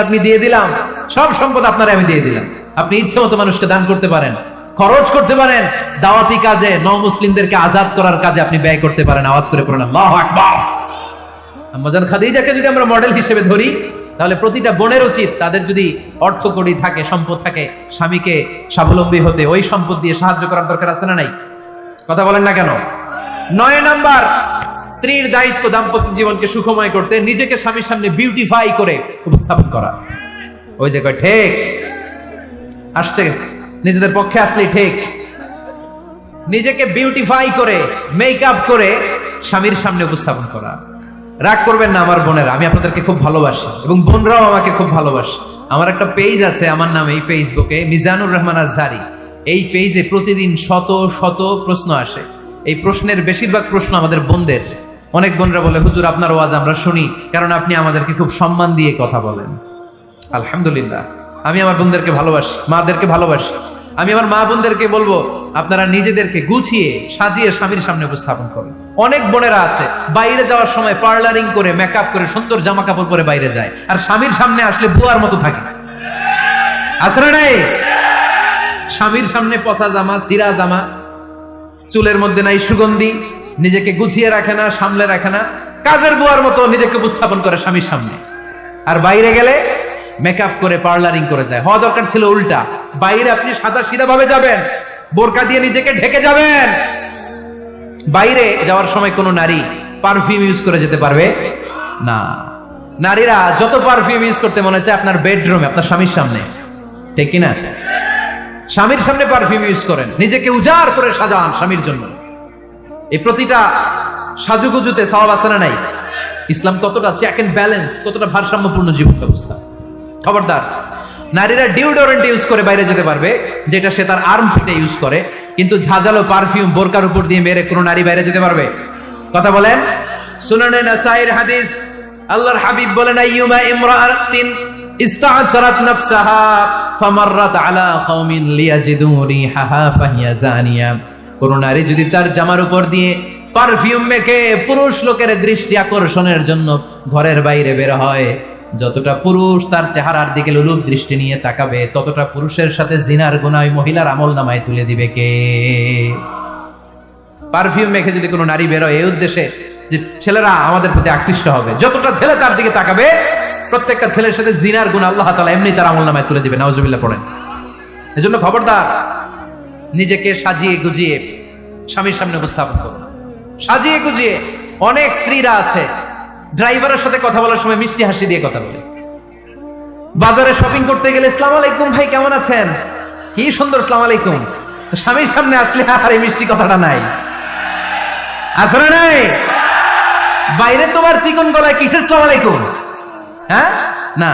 আপনি দিয়ে দিলাম, সব সম্পদ আপনার আমি দিয়ে দিলাম। আপনি ইচ্ছে মতো মানুষকে দান করতে পারেন, খরচ করতে পারেন, দাওয়াতি কাজে, মুসলিমদেরকে আজাদ করার কাজে আপনি ব্যয় করতে পারেন। আওয়াজ করে পড়েন আল্লাহু আকবার। আম্মাজান খাদিজাকে যদি আমরা মডেল হিসেবে ধরি, তাহলে প্রতিটা বোনের উচিত তাদের যদি অর্থকড়ি থাকে, সম্পদ থাকে, স্বামীকে স্বাবলম্বী হতে ওই সম্পদ দিয়ে সাহায্য করার দরকার আছে না নাই? কথা বলেন না কেন? 9 নাম্বার, স্ত্রীর দায়িত্ব দাম্পত্য জীবনকে সুখময় করতে নিজেকে স্বামীর সামনে বিউটিফাই করে উপস্থাপন করা। ওই যে কয় ঠিক আসছে, নিজেদের পক্ষে আসলেই ঠিক। নিজেকে বিউটিফাই করে, মেকআপ করে স্বামীর সামনে উপস্থাপন করা। রাগ করবেন না আমার বোনেরা, আমি আপনাদেরকে খুব ভালোবাসি এবং বোনরাও আমাকে খুব ভালোবাসে। আমার একটা পেজ আছে আমার নামে, এই ফেসবুকে মিজানুর রহমান আজহারি। এই পেজে প্রতিদিন শত শত প্রশ্ন আসে। এই প্রশ্নের বেশিরভাগ প্রশ্ন আমাদের বোনদের। অনেক বোনরা বলে, হুজুর আপনার ওয়াজ আমরা শুনি, কারণ আপনি আমাদেরকে খুব সম্মান দিয়ে কথা বলেন। আলহামদুলিল্লাহ, আমি আমার বোনদেরকে ভালোবাসি, মাদেরকে ভালোবাসি। আমি আমার মা বোনদেরকে বলবো, আপনারা নিজেদেরকে গুছিয়ে সাজিয়ে স্বামীর সামনে উপস্থাপন করেন। অনেক বোনেরা আছে বাইরে যাওয়ার সময় পার্লারিং করে, মেকআপ করে, সুন্দর জামা কাপড় পরে বাইরে যায়, আর স্বামীর সামনে আসলে বুয়ার মতো থাকে। আছে না নাই? স্বামীর সামনে পচা জামা, ছিঁড়া জামা, চুলের মধ্যে নাই সুগন্ধি, নিজেকে গুছিয়ে রাখে না, সামলে রাখে না, কাজের বুয়ার মতো নিজেকে উপস্থাপন করে স্বামীর সামনে। আর বাইরে গেলে মেকআপ করে, পার্লারিং করে যায়। হওয়া দরকার ছিল উল্টা। বাইরে আপনি সাদা সিধা ভাবে যাবেন, বোরকা দিয়ে নিজেকে ঢেকে যাবেন। বাইরে যাওয়ার সময় কোনো নারী পারফিউম ইউজ করে যেতে পারবে না। নারীরা যত পারফিউম ইউজ করতে মনে চায় আপনার বেডরুমে, আপনার স্বামীর সামনে, ঠিক কিনা? স্বামীর সামনে পারফিউম ইউজ করেন, নিজেকে উজাড় করে সাজান স্বামীর জন্য। এই প্রতিটা সাজুগুজুতে সওয়াব আছে না নাই? ইসলাম কতটা চেক এন্ড ব্যালেন্স, কতটা ভারসাম্যপূর্ণ জীবন ব্যবস্থা। খবরদার, নারীরা ডিওডোরেন্ট ইউজ করে বাইরে যেতে পারবে, যেটা সে তার আর্মপিটে ইউজ করে, কিন্তু ঝাঁঝালো পারফিউম বোরকার উপর দিয়ে মেরে কোনো নারী বাইরে যেতে পারবে? কথা বলেন। সুনানে নাসাইর হাদিস, আল্লাহর হাবিব বলেন, আইয়ুমা ইমরাআতিন ইস্তা'সারাত নাফসাহা ফামাররাত আলা কওমিন লিয়াজিদু রিহাহা ফাহিয়া জানিয়া। কোন নারী যদি তার জামার উপর দিয়ে পারফিউম মেখে পুরুষ লোকের দৃষ্টি আকর্ষণের জন্য ঘরের বাইরে বের হয়, যতটা পুরুষ তার চেহারার দিকে লোলুপ দৃষ্টি নিয়ে তাকাবে, ততটা পুরুষের সাথে জিনার গুনাহ ওই মহিলার আমলনামায় তুলে দিবে কে? পারফিউম মেখে যদি কোনো নারী বের হয় এই উদ্দেশ্যে যে ছেলেরা আমাদের প্রতি আকৃষ্ট হবে, যতটা ছেলে তার দিকে তাকাবে, প্রত্যেকটা ছেলের সাথে জিনার গুনাহ আল্লাহ তাআলা এমনি তার আমলনামায় তুলে দিবে। নাউজুবিল্লাহ পড়েন। এজন্য খবরদার, নিজেকে সাজিয়ে গুজিয়ে স্বামীর সামনে উপস্থাপন করুন। সাজিয়ে গুজিয়ে। অনেক স্ত্রীরা আছে ড্রাইভারের সাথে কথা বলার সময় মিষ্টি হাসি দিয়ে কথা বলে। বাজারে শপিং করতে গেলে আসসালামু আলাইকুম ভাই, কেমন আছেন? কি সুন্দর আসসালামু আলাইকুম। স্বামীর সামনে আসলে আর এই মিষ্টি কথাটা নাই। আছে না নাই? বাইরে তোমার চিকন গলায় কিসের আসসালামু আলাইকুম? হ্যাঁ, না,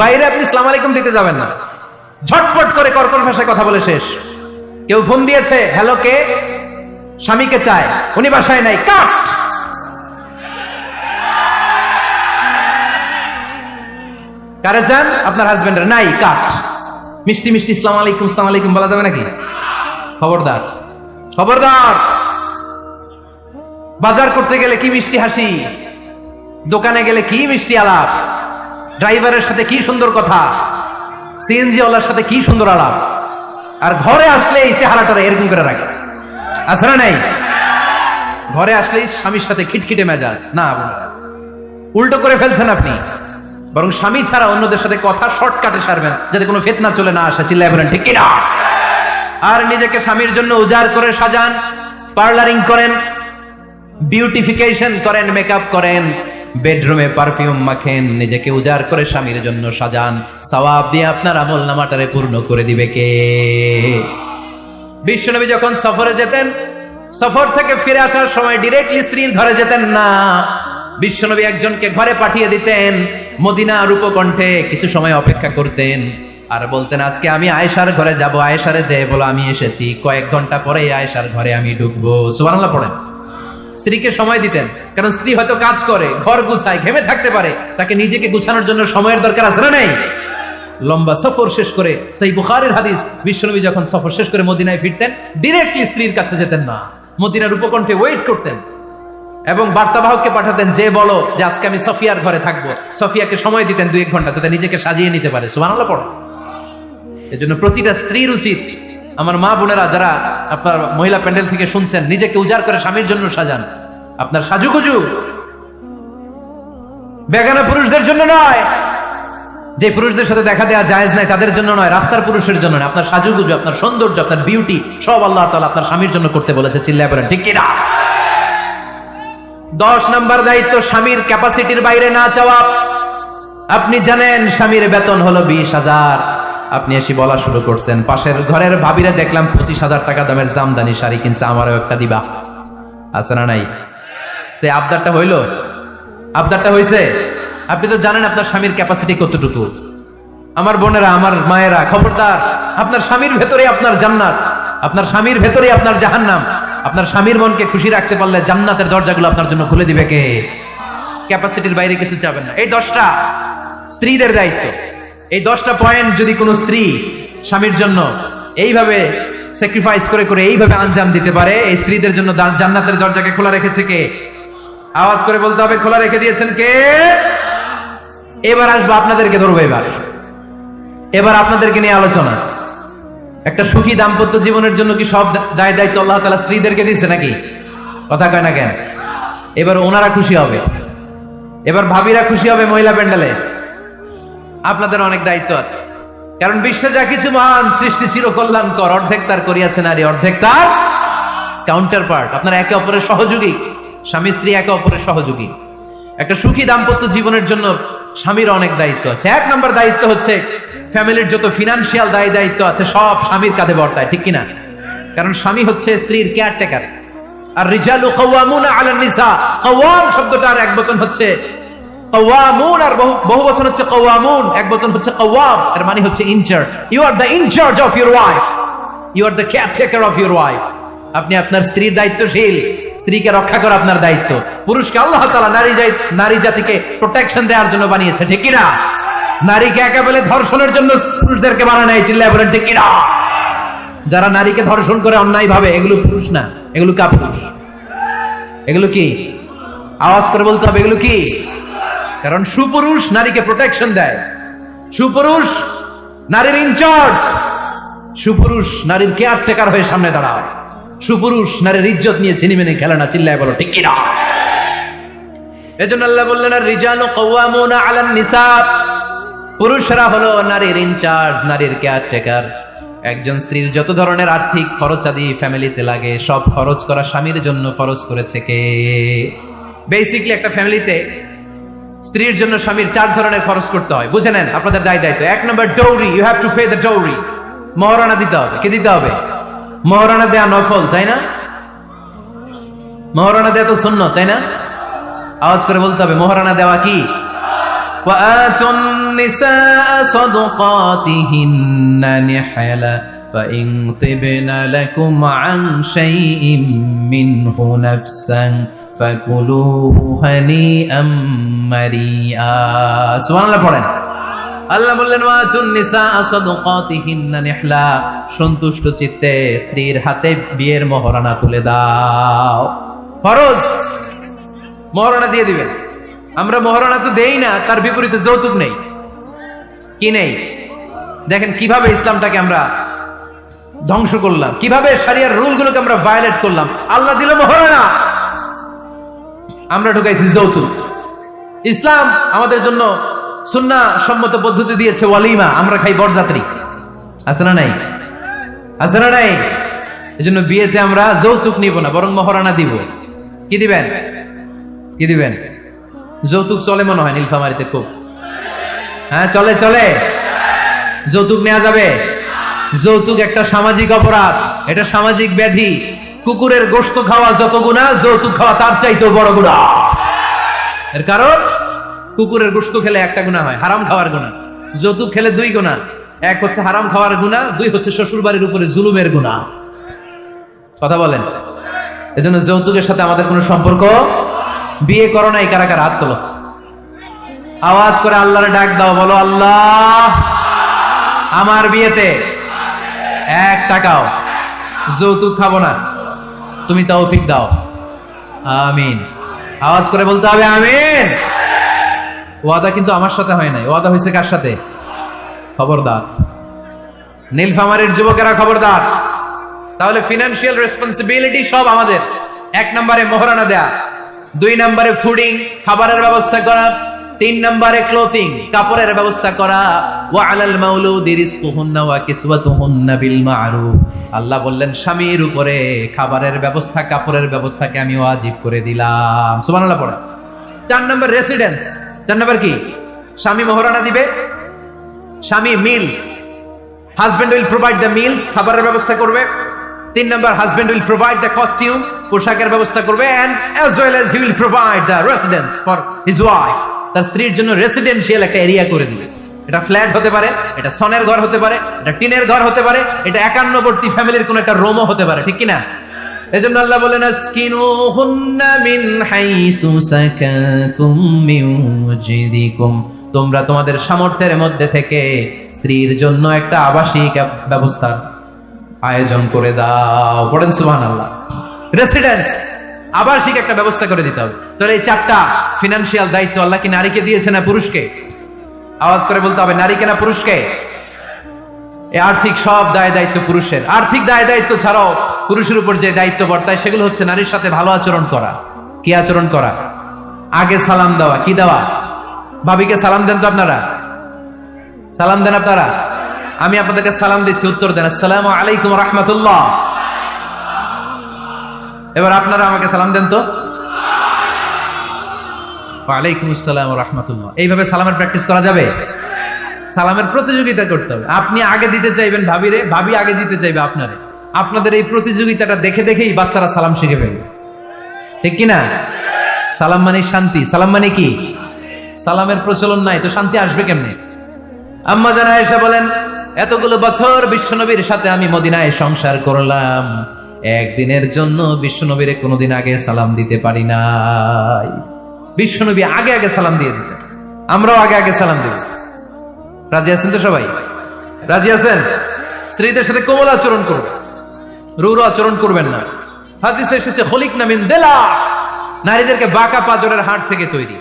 বাইরে আপনি আসসালামু আলাইকুম দিতে যাবেন না। ঝটপট করে কর্কশ ভাষায় কথা বলে শেষ। কেউ ফোন দিয়েছে, হ্যালো কে? স্বামীকে চায়, উনি বাসায় নাই, কাট। কারে চান? আপনার হাজবেন্ডের, নাই, কাট। মিষ্টি মিষ্টি আসসালামু আলাইকুম, আসসালামু আলাইকুম বলা যাবে নাকি? খবরদার, খবরদার। বাজার করতে গেলে কি মিষ্টি হাসি, দোকানে গেলে কি মিষ্টি আলাপ, ড্রাইভারের সাথে কি সুন্দর কথা, সিএনজি ওয়ালার সাথে কি সুন্দর আলাপ। আর ঘরে আসলে এই চেহারাটা এরকম করে রাখে, আছে না নাই? ঘরে আসলেই স্বামীর সাথে খিটখিটে মেজাজ না, উল্টো করে ফেলছেন আপনি। বরং স্বামী ছাড়া অন্যদের সাথে কথা শর্টকাটে সারবেন, যাতে কোনো ফিতনা চলে না আসে। চিল্লায় বলেন ঠিক কিনা? আর নিজেকে স্বামীর জন্য উজাড় করে সাজান, পার্লারিং করেন, বিউটিফিকেশন করেন, মেকআপ করেন, বেডরুমে পারফিউম মাখেন, নিজেকে উজাড় করে স্বামীর জন্য সাজান। সওয়াব দিয়ে আপনার আমল নামাটারে পূর্ণ করে দিবে কে? বিশ্বনবী যখন সফরে যেতেন, সফর থেকে ফিরে আসার সময় ডিরেক্টলি স্ত্রীর ঘরে যেতেন না। বিশ্বনবী একজনকে ঘরে পাঠিয়ে দিতেন, মদিনার উপকণ্ঠে কিছু সময় অপেক্ষা করতেন, আর বলতেন আজকে আমি আয়েশার ঘরে যাব, আয়েশারে যেয়ে বলো আমি এসেছি, কয়েক ঘন্টা পরে আয়েশার ঘরে আমি ঢুকবো। সুবহানাল্লাহ পড়েন। স্ত্রীকে সময় দিতেন, কারণ স্ত্রী হয়তো কাজ করে, ঘর গুছায়, ঘেমে থাকতে পারে, তাকে নিজেকে গুছানোর জন্য সময়ের দরকার আছে না নাই? লম্বা সফর শেষ করে, সেই বুখারীর হাদিস, বিশ্বনবী যখন সফর শেষ করে মদিনায় ফিরতেন, ডিরেক্টলি স্ত্রীর কাছে যেতেন না, মদিনার উপকণ্ঠে ওয়েট করতেন এবং বার্তাবাহককে পাঠাতেন, যে বলো যে আজকে আমি সফিয়ার ঘরে থাকবো। সফিয়াকে সময় দিতেন 2-1 ঘন্টা, যাতে নিজেকে সাজিয়ে নিতে পারে। সুবহানাল্লাহ পড়ে। এজন্য প্রতিটা স্ত্রীর উচিত, আমার মা বোনেরা যারা আপনার মহিলা প্যান্ডেল থেকে শুনছেন, নিজেকে উজাড় করে স্বামীর জন্য সাজান। আপনার সাজুগুজু বেগানা পুরুষদের জন্য নয়, যে পুরুষদের সাথে দেখা দেওয়া জায়েজ নাই তাদের জন্য নয়, রাস্তার পুরুষের জন্য নয়। আপনার সাজুগুজু, আপনার সৌন্দর্য, আপনার বিউটি সব আল্লাহ তাআলা আপনার স্বামীর জন্য করতে বলেছে। চিল্লায় বলেন ঠিক কিনা? 10 নম্বর দায়িত্ব, স্বামীর ক্যাপাসিটির বাইরে না চাওয়া। আপনি জানেন স্বামীর বেতন হলো 20,000, আপনি এসে বলা শুরু করছেন, পাশের ঘরের ভাবিরা দেখলাম 25,000 টাকা দামের জামদানি শাড়ি কিনছে, আমারও একটা দিবা। আছে না নাই? তো আবদারটা হইল? আবদারটা হইছে? আপনি তো জানেন আপনার স্বামীর ক্যাপাসিটি কতটুকু। আমার বোনেরা, আমার মায়েরা, খবরদার, আপনার স্বামীর ভেতরে আপনার জান্নাত, আপনার স্বামীর ভেতরে আপনার জাহান্নাম। আপনার স্বামীর মনকে খুশি রাখতে পারলে জান্নাতের দরজাগুলো আপনার জন্য খুলে দিবে কে? ক্যাপাসিটির বাইরে কিছু চাবেন না। এই 10টা স্ত্রীদের দায়িত্ব। এই 10টা পয়েন্ট যদি কোনো স্ত্রী স্বামীর জন্য এইভাবে স্যাক্রিফাইস করে করে এইভাবে আঞ্জাম দিতে পারে, এই স্ত্রীদের জন্য জান্নাতের দরজাকে খোলা রেখেছে কে? আওয়াজ করে বলতে হবে, খোলা রেখে দিয়েছেন কে? এবার আসবো আপনাদেরকে ধরবো। এবার আপনাদেরকে নিয়ে আলোচনা। একটা সুখী দাম্পত্য জীবনের জন্য কি সব দায় দায়িত্ব আল্লাহ তাআলা স্ত্রীদেরকে দিয়েছে নাকি? কথা কয় না কেন? এবার ওনারা খুশি হবে, এবার ভাবিরা খুশি হবে মহিলা প্যান্ডেলে। আপনাদের অনেক দায়িত্ব আছে, কারণ বিশ্বে যা কিছু মহান সৃষ্টি চির কল্যাণকর, অর্ধেক তার করিয়াছে নারী, অর্ধেক তার কাউন্টার পার্ট। আপনারা একে অপরের সহযোগী, স্বামী স্ত্রী একে অপরের সহযোগী। একটা সুখী দাম্পত্য জীবনের জন্য স্বামীর অনেক দায়িত্ব আছে। 1 নম্বর দায়িত্ব হচ্ছে, ফ্যামিলির যত ফিনান্সিয়াল দায় দায়িত্ব আছে সব স্বামীর কাঁধে বর্তায়, ঠিক কিনা? কারণ স্বামী হচ্ছে স্ত্রীর কেয়ারটেকার। আর রিজালু কাওয়ামুনা আলান নিসা, কাওয়াম শব্দটার এক বচন হচ্ছে কাওয়ামুন, আর বহু বচন হচ্ছে কাওয়ামুন, এক বচন হচ্ছে কাওয়াম। এর মানে হচ্ছে incharge. You are the incharge of your wife, you are the caretaker of your wife. আপনি আপনার স্ত্রীর দায়িত্বশীল, স্ত্রীকে রক্ষা করা আপনার দায়িত্ব। পুরুষকে আল্লাহ তাআলা নারী জাতিকে প্রোটেকশন দেওয়ার জন্য বানিয়েছে, ঠিক কিনা? নারীকে একেবারে ধর্ষণের জন্য পুরুষদেরকে বানানো নাই। চিল্লায় বলেন ঠিক কিনা? যারা নারীকে ধর্ষণ করে অন্যায় ভাবে, এগুলো পুরুষ না, এগুলো কাপুরুষ। এগুলো কি? আওয়াজ করে বলতে হবে, এগুলো কি? কারণ সুপুরুষ নারীকে প্রোটেকশন দেয়, সুপুরুষ নারীর ইনচার্জ, সুপুরুষ নারীর কেয়ারটেকার হয়ে সামনে দাঁড়ায়, সুপুরুষ নারীর ইজ্জত নিয়ে চিনিমেনে খেলে না। চিল্লায় বলো ঠিক কিনা? এজন্য আল্লাহ বললেন, আর রিজালু কাওয়ামুনা আলান নিসা, পুরুষরা হলো নারীর ইনচার্জ, নারীর কেয়ারটেকার। একজন স্ত্রীর যত ধরনের আর্থিক খরচাদি ফ্যামিলিতে লাগে, সব খরচ করা স্বামীর জন্য ফরজ করেছে কে? বেসিক্যালি একটা ফ্যামিলিতে স্ত্রীর জন্য স্বামীর 4 ধরনের খরচ করতে হয়। বুঝে নেন আপনাদের দায় দায়িত্ব। 1 নম্বর dowry, you have to pay the dowry. মহারণা দিতে হবে। কে দিতে হবে? মহারণা দেয়া নফল, তাই না? মহারণা দেয়া তো সুন্নাত, তাই না? আওয়াজ করে বলতে হবে, মহারণা দেওয়া কি? وآتوا النساء صدقاتهن نحلا فإن طبن لكم عن شيء منه نفسا فكلوه هنيئا مريئا। সুবহানাল্লাহ পড়েন। আল্লাহ বললেন, ওয়াতুন নিসা সাদাকাতিহিন্না নিহলা, সন্তুষ্ট চিত্তে স্ত্রীর হাতে বিয়ের মহারণা তুলে দাও। ফরজ, মহারণা দিয়ে দিবেন। আমরা মহারণা তো দেই না, তার বিপরীতে যৌতুক নেই। কি নেই? দেখেন কিভাবে ইসলামটাকে আমরা ধ্বংস করলাম, কিভাবে শরিয়ার রুলগুলোকে আমরা ভায়োলেট করলাম। আল্লাহ দিল মহারানা, আমরা ঢুকাইছি যৌতুক। ইসলাম আমাদের জন্য সুন্নাহ সম্মত পদ্ধতি দিয়েছে ওয়ালিমা, আমরা খাই বরযাত্রী। আছে না নাই? আছে না নাই? এজন্য বিয়েতে আমরা যৌতুক নিব না, বরং মহারানা দিব। কি দিবেন? কি দিবেন? যৌতুক চলে মনে হয় নীলফামারীতে খুব। হ্যাঁ চলে চলে। যৌতুক নেওয়া যাবে? যৌতুক একটা সামাজিক অপরাধ, এটা সামাজিক ব্যাধি। কুকুরের গোশত খাওয়া যত গুনাহ, যৌতুক খাওয়া তার চাইতেও বড় গুনাহ। এর কারণ কুকুরের গোশত খেলে একটা গুনাহ হয়, হারাম খাওয়ার গুনাহ। যৌতুক খেলে 2 গুনাহ, এক হচ্ছে হারাম খাওয়ার গুনাহ, 2 হচ্ছে শ্বশুর বাড়ির উপরে জুলুমের গুনাহ। কথা বলেন। এজন্য যৌতুকের সাথে আমাদের কোনো সম্পর্ক। বিয়ে করো নাই কারা কারা? হাত তোলো। আওয়াজ করে আল্লাহরে ডাক দাও, বলো আল্লাহ আমার বিয়েতে 1 টাকাও যৌতুক খাবো না, তুমি তৌফিক দাও। আমিন। আওয়াজ করে বলতে হবে আমিন। ওয়াদা কিন্তু আমার সাথে হয় নাই, ওয়াদা হয়েছে কার সাথে? খবরদার নীলফামারীর যুবকেরা, খবরদার। তাহলে ফিনান্সিয়াল রেসপন্সিবিলিটি সব আমাদের। 1 নম্বরে মোহরানা দেয়া, 2 নম্বরে ফুডিং, খাবারের ব্যবস্থা করা, 3 নম্বরে ক্লোথিং, কাপড়ের ব্যবস্থা করা। ওয়া আলাল মাউলুদি রিজকুহুন্না ওয়া কিসওয়াতুহুন্না বিল মা'রুফ। আল্লাহ বললেন স্বামীর উপরে খাবারের ব্যবস্থা, কাপড়ের ব্যবস্থাকে আমি ওয়াজিব করে দিলাম। সুবহানাল্লাহ পড়া। 4 নম্বর রেসিডেন্স। 4 নম্বর কি? স্বামী মোহরানা দিবে, স্বামী meal, husband will provide the meals, খাবারের ব্যবস্থা করবে। 3 নম্বর, husband will provide the costume, পোশাকের ব্যবস্থা করবে। And as well as he will provide the residence for his wife. তার স্ত্রীর জন্য রেসিডেন্সিয়াল একটা এরিয়া করে দিবে। এটা ফ্ল্যাট হতে পারে, এটা সনের ঘর হতে পারে, এটা টিনের ঘর হতে পারে, এটা একান্নবর্তী ফ্যামিলির কোন একটা রুমও হতে পারে, ঠিক কি না? এজন্য আল্লাহ বলেন আসকিনুহুন্না মিন হাইসু সাকাতুম মিন ওয়াজদিকুম। তোমরা তোমাদের সামর্থ্যের মধ্যে থেকে স্ত্রীর জন্য একটা আবাসিক ব্যবস্থার আয়োজন করে দাও। পড়েন সুবহানাল্লাহ। রেসিডেন্স, আবাসিক একটা ব্যবস্থা করে দিতে হবে। তাহলে এই 4টা ফিনান্সিয়াল দায়িত্ব আল্লাহ কি নারীকে দিয়েছে না পুরুষকে? আওয়াজ করে বলতে হবে নারীকে না পুরুষকে? এই আর্থিক সব দায় দায়িত্ব পুরুষের। আর্থিক দায় দায়িত্ব ছাড়াও পুরুষের উপর যে দায়িত্ব বর্তায় সেগুলো হচ্ছে নারীর সাথে ভালো আচরণ করা। কি আচরণ করা? আগে সালাম দেওয়া। কি দেওয়া? ভাবিকে সালাম দেন তো আপনারা? সালাম দেন আপনারা? আমি আপনাদেরকে সালাম দিচ্ছি, উত্তর দেন আসসালামু আলাইকুম ওয়া রাহমাতুল্লাহ। এবার আপনারা আমাকে সালাম দেন তো। ওয়া আলাইকুম আসসালাম ওয়া রাহমাতুল্লাহ। এইভাবে সালামের প্র্যাকটিস করা যাবে? সালামের প্রতিযোগিতা করতে হবে। আপনি আগে দিতে চাইবেন ভাবিরে, ভাবি আগে দিতে চাইবে আপনারে। আপনাদের এই প্রতিযোগিতাটা দেখে দেখেই বাচ্চারা সালাম শিখে ফেলবে, ঠিক কি না? সালাম মানে শান্তি। সালাম মানে কি? সালামের প্রচলন নাই তো শান্তি আসবে কেমনে? আম্মা জান আয়েশা বলেন, এতগুলো বছর বিশ্বনবীর সাথে আমি মদিনায় সংসার করলাম, একদিনের জন্য বিশ্বনবীরে কোনোদিন আগে সালাম দিতে পারি নাই। বিশ্বনবী আগে আগে সালাম দিয়ে দিতেন, আমরাও আগে আগে সালাম দিব। রাজি আছেন তো সবাই? রাজি আছেন? স্ত্রীদের সাথে কোমল আচরণ করবেন, রূঢ় আচরণ করবেন না। হাদিসে এসেছে খলিকনা মিন দিলা, নারীদেরকে বাঁকা পাঁজরের হাড় থেকে তৈরি।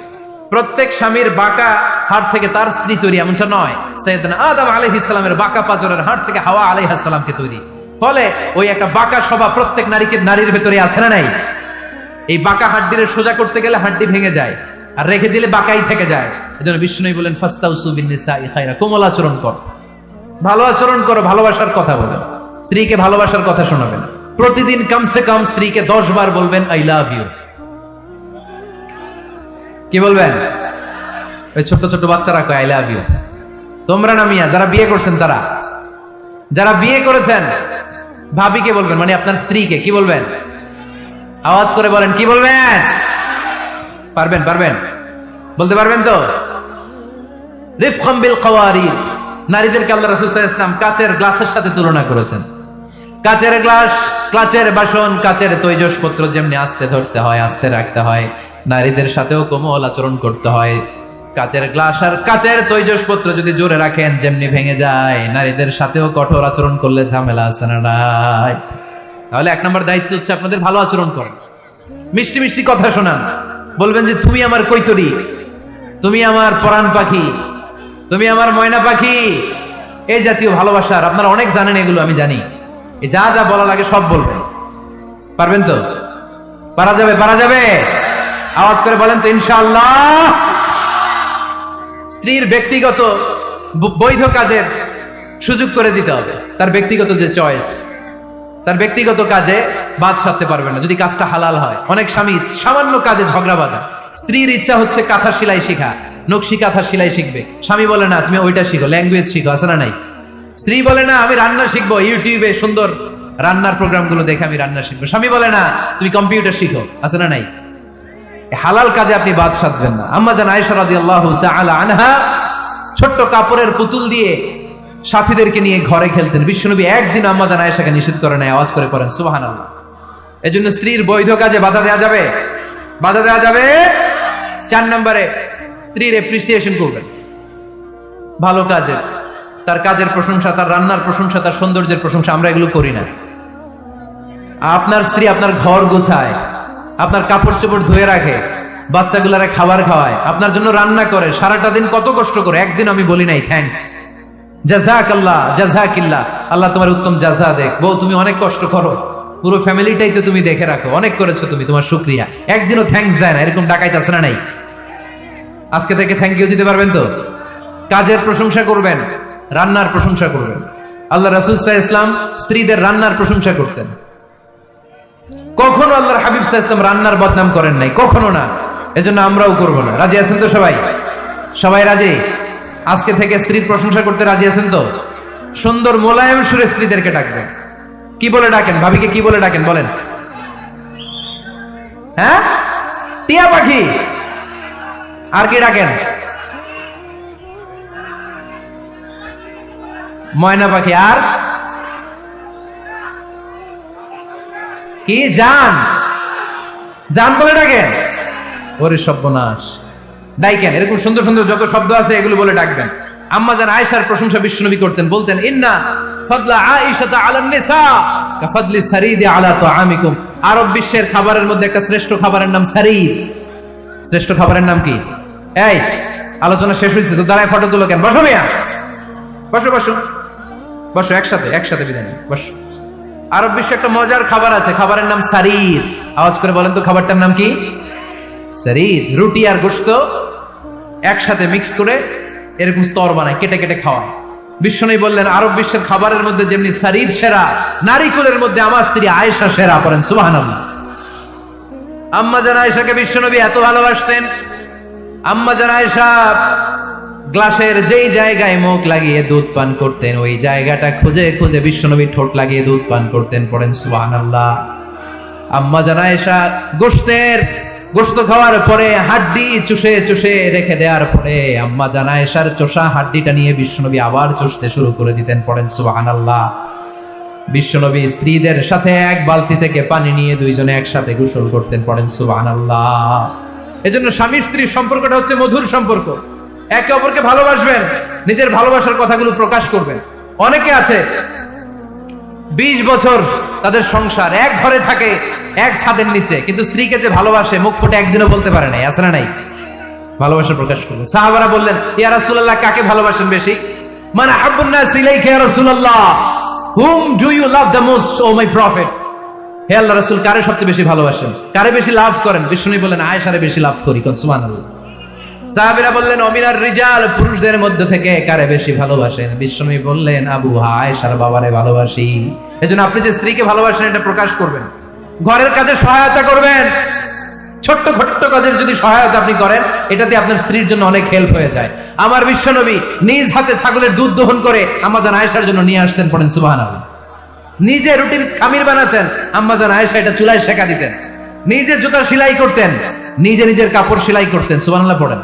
প্রত্যেক স্বামীর বাঁকা হাড় থেকে তার স্ত্রী তৈরি এমনটা নয়। সাইয়েদনা আদম আলাইহিস সালামের বাঁকা পাঁজরের হাড় থেকে হাওয়া আলাইহিস সালামকে তৈরি। ফলে ওই একটা বাঁকা স্বভাব প্রত্যেক নারীর ভেতরে আছে না নাই? এই বাঁকা হাড্ডিরে সোজা করতে গেলে হাড্ডি ভেঙে যায়, আর রেখে দিলে বাঁকাই থেকে যায়। এজন্য বিষ্ণু বলেন ফাস্তাউসু বিন নিসাই খায়রা, কোমল আচরণ করো, ভালো আচরণ করো, ভালোবাসার কথা বলো, স্ত্রীকে ভালোবাসার কথা শোনাবেন। প্রতিদিন কমসে কম স্ত্রীকে 10 বার বলবেন আই লাভ ইউ। কি বলবেন? ওই ছোট ছোট বাচ্চারা কয় আই লাভ ইউ। তোমরা না মিয়া, যারা বিয়ে করছেন তারা, যারা বিয়ে করেছেন ভাবিকে বলবেন, মানে আপনার স্ত্রীকে কি বলবেন? আওয়াজ করে বলেন, কি বলবেন? পারবেন? পারবেন? বলতে পারবেন তো? রিফকাম বিল কাওয়ারির, নারীদেরকে আল্লাহ রাসূল সাল্লাল্লাহু আলাইহি ওয়াসাল্লাম কাচের গ্লাসের সাথে তুলনা করেছেন। কাচের গ্লাস, কাচের বাসন, কাচের তৈজসপত্র যেমনি আস্তে ধরতে হয়, আস্তে রাখতে হয়, নারীদের সাথেও কোমল আচরণ করতে হয়। কাচের গ্লাস আর কাচের তৈজসপত্র যদি জোরে রাখেন যেমনি ভেঙে যায়, নারীদের সাথেও কঠোর আচরণ করলে ঝামেলা আছে না নাই? তাহলে 1 নম্বর দায়িত্ব হচ্ছে আপনাদের ভালো আচরণ করেন, মিষ্টি মিষ্টি কথা শোনান, বলবেন যে তুমি আমার কৈতরী, তুমি আমার পরাণ পাখি, তুমি আমার ময়না পাখি। এই জাতীয় ভালোবাসার আপনারা অনেক জানেন, এগুলো আমি জানি। যা যা বলা লাগে সব বলবেন। পারবেন তো? পারা যাবে? পারা যাবে? আওয়াজ করে বলেন তো ইনশাআল্লাহ। স্ত্রীর ব্যক্তিগত বৈধ কাজের সুযোগ করে দিতে হবে। তার ব্যক্তিগত যে চয়েস, তার ব্যক্তিগত কাজে বাদ সাধতে পারবে না যদি কাজটা হালাল হয়। অনেক স্বামী সামান্য কাজে ঝগড়া বাঁধে। স্ত্রীর ইচ্ছা হচ্ছে কাঁথা সেলাই শিখা, নকশি কাঁথা সেলাই শিখবে, স্বামী বলে না তুমি ওইটা শিখো, ল্যাঙ্গুয়েজ শিখো, আছে না নাই? স্ত্রী বলে না আমি রান্না শিখবো, ইউটিউবে সুন্দর রান্নার প্রোগ্রামগুলো দেখে আমি রান্না শিখবো, স্বামী বলে না তুমি কম্পিউটার শিখো, আছে না নাই? হালাল কাজে আপনি বাদ সাধবেন না। আম্মা জান আয়েশা রাদিয়াল্লাহু তাআলা আনহা ছোট্ট কাপড়ের পুতুল দিয়ে সাথীদেরকে নিয়ে ঘরে খেলতেন। বিশ্বনবী একদিন আম্মা জান আয়েশাকে নিষেধ করে নাই। আওয়াজ করে পড়েন সুবহানাল্লাহ। এজন্য স্ত্রীর বৈধ কাজে বাধা দেওয়া যাবে? বাধা দেওয়া যাবে। 4 নম্বরে স্ত্রীর এপ্রিসিয়েশন করবেন ভালো কাজে, তার কাজের প্রশংসা, তার রান্নার প্রশংসা, তার সৌন্দর্যের প্রশংসা। আমরা এগুলো করি না। আপনার স্ত্রী আপনার ঘর গোছায়, আপনার কাপড় চোপড় ধুয়ে রাখে, বাচ্চাগুলারে খাবার খাওয়ায়, আপনার জন্য রান্না করে, সারাটা দিন কত কষ্ট করে। একদিন আমি বলি নাই থ্যাঙ্কস, জাযাকাল্লাহ, জাযাকিল্লাহ, আল্লাহ তোমার উত্তম জাযা দেখ। বউ তুমি অনেক কষ্ট করো, পুরো ফ্যামিলিটাই তো তুমি দেখে রাখো, অনেক করেছো তুমি, তোমার শুকরিয়া। একদিনও থ্যাঙ্কস দেয় না, এরকম ডাকাইত আছে না নাই? আজকে থেকে থ্যাংক ইউ দিতে পারবেন তো? কাজের প্রশংসা করবেন, রান্নার প্রশংসা করবেন। আল্লাহ রাসূল সাল্লাল্লাহু আলাইহি ওয়াসাল্লাম স্ত্রীদের রান্নার প্রশংসা করতেন। কখনো আল্লাহর হাবিব সাল্লাল্লাহু আলাইহি ওয়াসাল্লাম রান্নার বদনাম করেন নাই, কখনো না। এজন্য আমরাও করব না। রাজি আছেন তো সবাই? সবাই রাজি? আজকে থেকে স্ত্রীর প্রশংসা করতে রাজি আছেন তো? সুন্দর মোলায়েম সুরে স্ত্রীদেরকে ডাকবেন। কি বলে ডাকেন? ভাবিকে কি বলে ডাকেন বলেন? হ্যাঁ, টিয়া পাখি। আর কি ডাকেন? ময়না পাখি। আর কি? জান। জান বলে ডাকেন? ওরে সর্বনাশ, ডাইকেন। এরকম সুন্দর সুন্দর যত শব্দ আছে এগুলো বলে ডাকবেন। আম্মা জান আয়েশার প্রশংসা বিশ্বনবী করতেন, বলতেন ইন্না ফাদলা আয়েশাতা আলান নিসা কাফাদলি সারিদি আলা তুআমিকুম। আরব বিশ্বের খাবারের মধ্যে একটা শ্রেষ্ঠ খাবারের নাম সারিদ। শ্রেষ্ঠ খাবারের নাম কি? এই আলোচনা শেষ হয়েছে তো দাঁড়ায় ফটো তুলো কেন? বসো মিয়া, বসো বসো বসো, একসাথে একসাথে বিদায় নিন, বসো। আরব বিশ্বে একটা মজার খাবার আছে, খাবারের নাম সারিদ। আওয়াজ করে বলেন তো খাবারটার নাম কি? সারিদ। রুটি আর গোশত একসাথে মিক্স করে এরকম স্তর বানায়, কেটে কেটে খাওয়া। বিশ্বনবী বললেন আরব বিশ্বের খাবারের মধ্যে যেমনি সারিদ সেরা, নারীকুলের মধ্যে আমার স্ত্রী আয়েশা সেরা। পড়েন সুবহানাল্লাহ। আম্মা জান আয়েশাকে বিশ্বনবী এত ভালোবাসতেন। আম্মা জান আয়েশা গ্লাসের যেই জায়গায় মুখ লাগিয়ে দুধ পান করতেন, ওই জায়গাটা খুঁজে খুঁজে বিশ্বনবী ঠোঁট লাগিয়ে দুধ পান করতেন। পড়েন সুবহানাল্লাহ। আম্মা জান আয়েশা গোশত খাওয়ার পরে হাড্ডি চুষে চুষে রেখে দেওয়ার পরে আম্মা জান আয়েশার চোষা হাড্ডিটা নিয়ে বিশ্বনবী আবার চুষতে শুরু করে দিতেন। পড়েন সুবহানাল্লাহ। বিশ্বনবী স্ত্রীদের সাথে এক বালতি থেকে পানি নিয়ে দুইজনে একসাথে গোসল করতেন। পড়েন সুবহানাল্লাহ। এজন্য স্বামী স্ত্রীর সম্পর্কটা হচ্ছে মধুর সম্পর্ক। একে অপরকে ভালোবাসবেন, নিজের ভালোবাসার কথাগুলো প্রকাশ করবেন। অনেকে আছে 20 বছর তাদের সংসার, এক ঘরে থাকে, এক ছাদের নিচে, কিন্তু স্ত্রীকে যে ভালোবাসে মুখ ফুটে একদিনও বলতে পারে নাই, আছে না নাই? ভালোবাসা প্রকাশ করবে। সাহাবারা বললেন ইয়া রাসূলুল্লাহ, কাকে ভালোবাসেন বেশি? মান আহাব্বুন নাস ইলাইকা ইয়া রাসূলুল্লাহ, whom do you love the most o my prophet? হে আল্লাহ রাসূল, কারে সবচেয়ে বেশি ভালোবাসেন, কারে বেশি লাভ করেন? বিষ্ণু বললেন আয়েশারে বেশি লাভ করি। সুবহানাল্লাহ। সাহাবীরা বললেন অমিনার রিজাল, পুরুষদের মধ্যে থেকে কারে বেশি ভালোবাসেন? বিষ্ণু বললেন আবু আয়েশার বাবারে ভালোবাসি। এজন্য আপনি যে স্ত্রীকে ভালোবাসেন এটা প্রকাশ করবেন, ঘরের কাজে সহায়তা করবেন। ছোট্ট ছোট্ট কাজের যদি সহায়তা আপনি করেন, এটাতে আপনার স্ত্রীর জন্য অনেক হেল্প হয়ে যায়। আমার বিশ্বনবী নিজ হাতে ছাগলের দুধ দহন করে আম্মা জান আয়েশার জন্য নিয়ে আসতেন। পড়েন সুবহানাল্লাহ। নিজে রুটির খামির বানাতেন, আম্মা জান আয়েশা এটা চুলায় সেকা দিতেন। নিজে জুতা সেলাই করতেন, নিজে নিজের কাপড় সেলাই করতেন। সুবহানাল্লাহ পড়েন।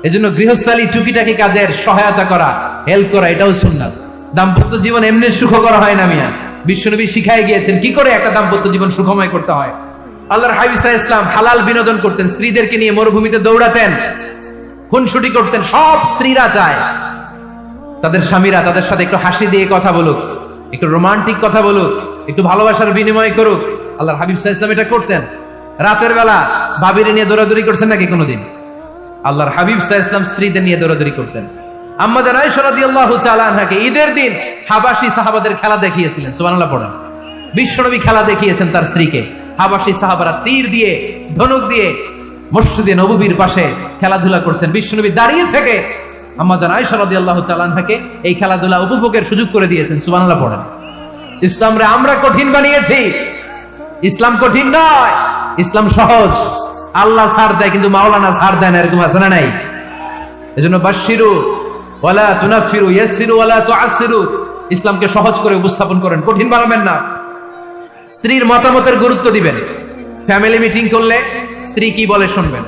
এজন্য গৃহস্থালী টুকিটাকি কাজের সহায়তা করা, হেল্প করা, এটাও সুন্নাত। দাম্পত্য জীবন এমনি সুখকর হয় না মিয়া। বিশ্বনবী শিখাই গিয়েছেন কি করে একটা দাম্পত্য জীবন সুখময় করতে হয়। আল্লাহর হাবিব সাল্লাল্লাহু আলাইহি ওয়াসাল্লাম হালাল বিনোদন করতেন, স্ত্রীদেরকে নিয়ে মরুভূমিতে দৌড়াতেন, খুনসুটি করতেন। সব স্ত্রীরা চায় তাদের স্বামীরা তাদের সাথে একটু হাসি দিয়ে কথা বলুক, একটু রোমান্টিক কথা বলুক, একটু ভালোবাসার বিনিময় করুক। আল্লাহর হাবিব সাল্লাল্লাহু আলাইহি ওয়াসাল্লাম এটা করতেন। রাতের বেলা ভাবিরে নিয়ে দৌড়াদৌড়ি করছেন নাকি কোনোদিন? আল্লাহর হাবিব সাল্লাল্লাহু আলাইহি ওয়াসাল্লাম স্ত্রীদের নিয়ে দৌড়াদৌড়ি করতেন। আম্মা জান আয়েশা রাদিয়াল্লাহু তাআলা আনহাকে ঈদের দিন হাবাশি সাহাবাদের খেলা দেখিয়েছিলেন। সুবহানাল্লাহ পড়েন। বিশ্বনবী খেলা দেখিয়েছেন তার স্ত্রীকে। হাবাসী সাহাবারা তীর দিয়ে ধনুক দিয়ে মসজিদে নববীর পাশে খেলাধুলা করছেন, বিশ্বনবী দাঁড়িয়ে থেকে আম্মাজান আয়েশা রাদিয়াল্লাহু তাআলা আনহাকে এই খেলাধুলা উপভোগের সুযোগ করে দিয়েছেন। সুবহানাল্লাহ পড়েন। ইসলামরে আমরা কঠিন বানিয়েছি, ইসলাম কঠিন নয়, ইসলাম সহজ। আল্লাহ ছাড় দেয় কিন্তু মাওলানা ছাড় দেয় না, এরকম আছে না নাই? এজন্য বাশশিরু ওয়ালা তুনাফিরু ইয়াসসিরু ওয়ালা তুআসসিরু, ইসলামকে সহজ করে উপস্থাপন করেন, কঠিন বানাবেন না। স্ত্রীর মতামতের গুরুত্ব দিবেন। ফ্যামিলি মিটিং করলে স্ত্রী কি বলে শুনবেন।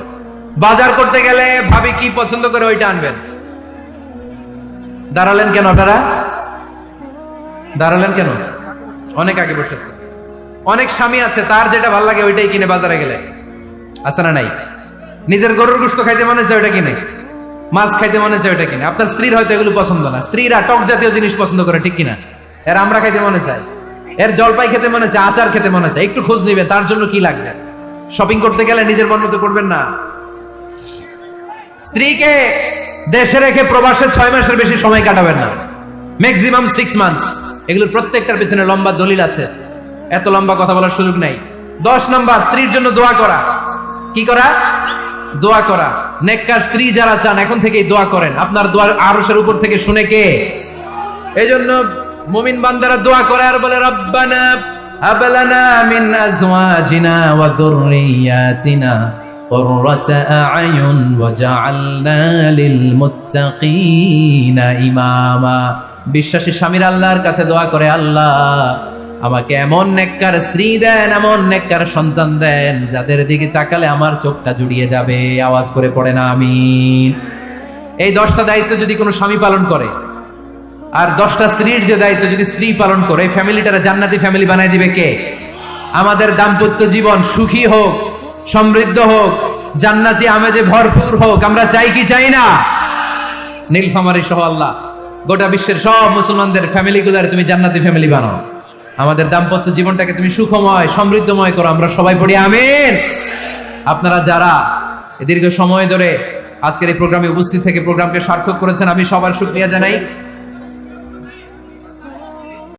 বাজার করতে গেলে ভাবি কি পছন্দ করে ওইটা আনবেন। দাঁড়ালেন কেন আপনারা? দাঁড়ালেন কেন? অনেক আগে বসেছে। অনেক স্বামী আছে তার যেটা ভালো লাগে ওইটাই কিনে বাজারে গেলে, আছে না নাই? নিজের গরুর গোশত খাইতে মনে চায় ওইটা কিনে, মাছ খাইতে মনে চায় ওইটা কিনে। আপনার স্ত্রীর হয়তো এগুলো পছন্দ না, স্ত্রীরা টক জাতীয় জিনিস পছন্দ করে, ঠিক কিনা? এর আমরা খাইতে মনে চায়, এর জলপাই খেতে মনে চায়, আচার খেতে মনে চায়। একটু খোঁজ নিবে তার জন্য কি লাগবে। শপিং করতে গেলে নিজের মন মতো করবেন না। স্ত্রীকে দেশে রেখে প্রবাসে 6 মাসের বেশি সময় কাটাবেন না, ম্যাক্সিমাম 6 মান্থস। এগুলোর প্রত্যেকটার পেছনে লম্বা দলিল আছে, এত লম্বা কথা বলার সুযোগ নাই। 10 নাম্বার, স্ত্রীর জন্য দোয়া করা। কি করা? দোয়া করা। নেককার স্ত্রী যারা চান এখন থেকেই দোয়া করেন। আপনার দোয়া আরশের উপর থেকে শুনে কে? এইজন্য মুমিন বান্দারা দোয়া করে আর বলে, রব্বানা হাব লানা মিন আজওয়াজিনা ওয়া যুররিয়াতিনা কুররাতা আ'য়ুন ওয়াজআলনা লিল মুত্তাকিনা ইমামা। বিশ্বাসী স্বামীর আল্লাহর কাছে দোয়া করে, আল্লাহ আমাকে এমন নেককার স্ত্রী দেন, এমন নেককার সন্তান দেন যাদের দিকে তাকালে আমার চোখটা জুড়িয়ে যাবে। আওয়াজ করে পড়েন আমিন। এই 10টা দায়িত্ব যদি কোনো স্বামী পালন করে, আর 10টা স্ত্রীর যে দায়িত্ব যদি স্ত্রী পালন করে, ফ্যামিলিটারে জান্নাতি ফ্যামিলি বানাই দিবে কে? আমাদের দাম্পত্য জীবন সুখী হোক, সমৃদ্ধ হোক, জান্নাতি আমেজে ভরপুর হোক, আমরা চাই কি চাই না? নীলফামারী সহ আল্লাহ গোটা বিশ্বের সব মুসলমানদের ফ্যামিলিগুলার তুমি জান্নাতি ফ্যামিলি বানাও। আমাদের দাম্পত্য জীবনটাকে তুমি সুখময় সমৃদ্ধময় করো, আমরা সবাই পড়ি আমিন। আপনারা যারা দীর্ঘ সময় ধরে আজকের এই প্রোগ্রামে উপস্থিত থেকে প্রোগ্রামকে সার্থক করেছেন, আমি সবার শুকরিয়া জানাই।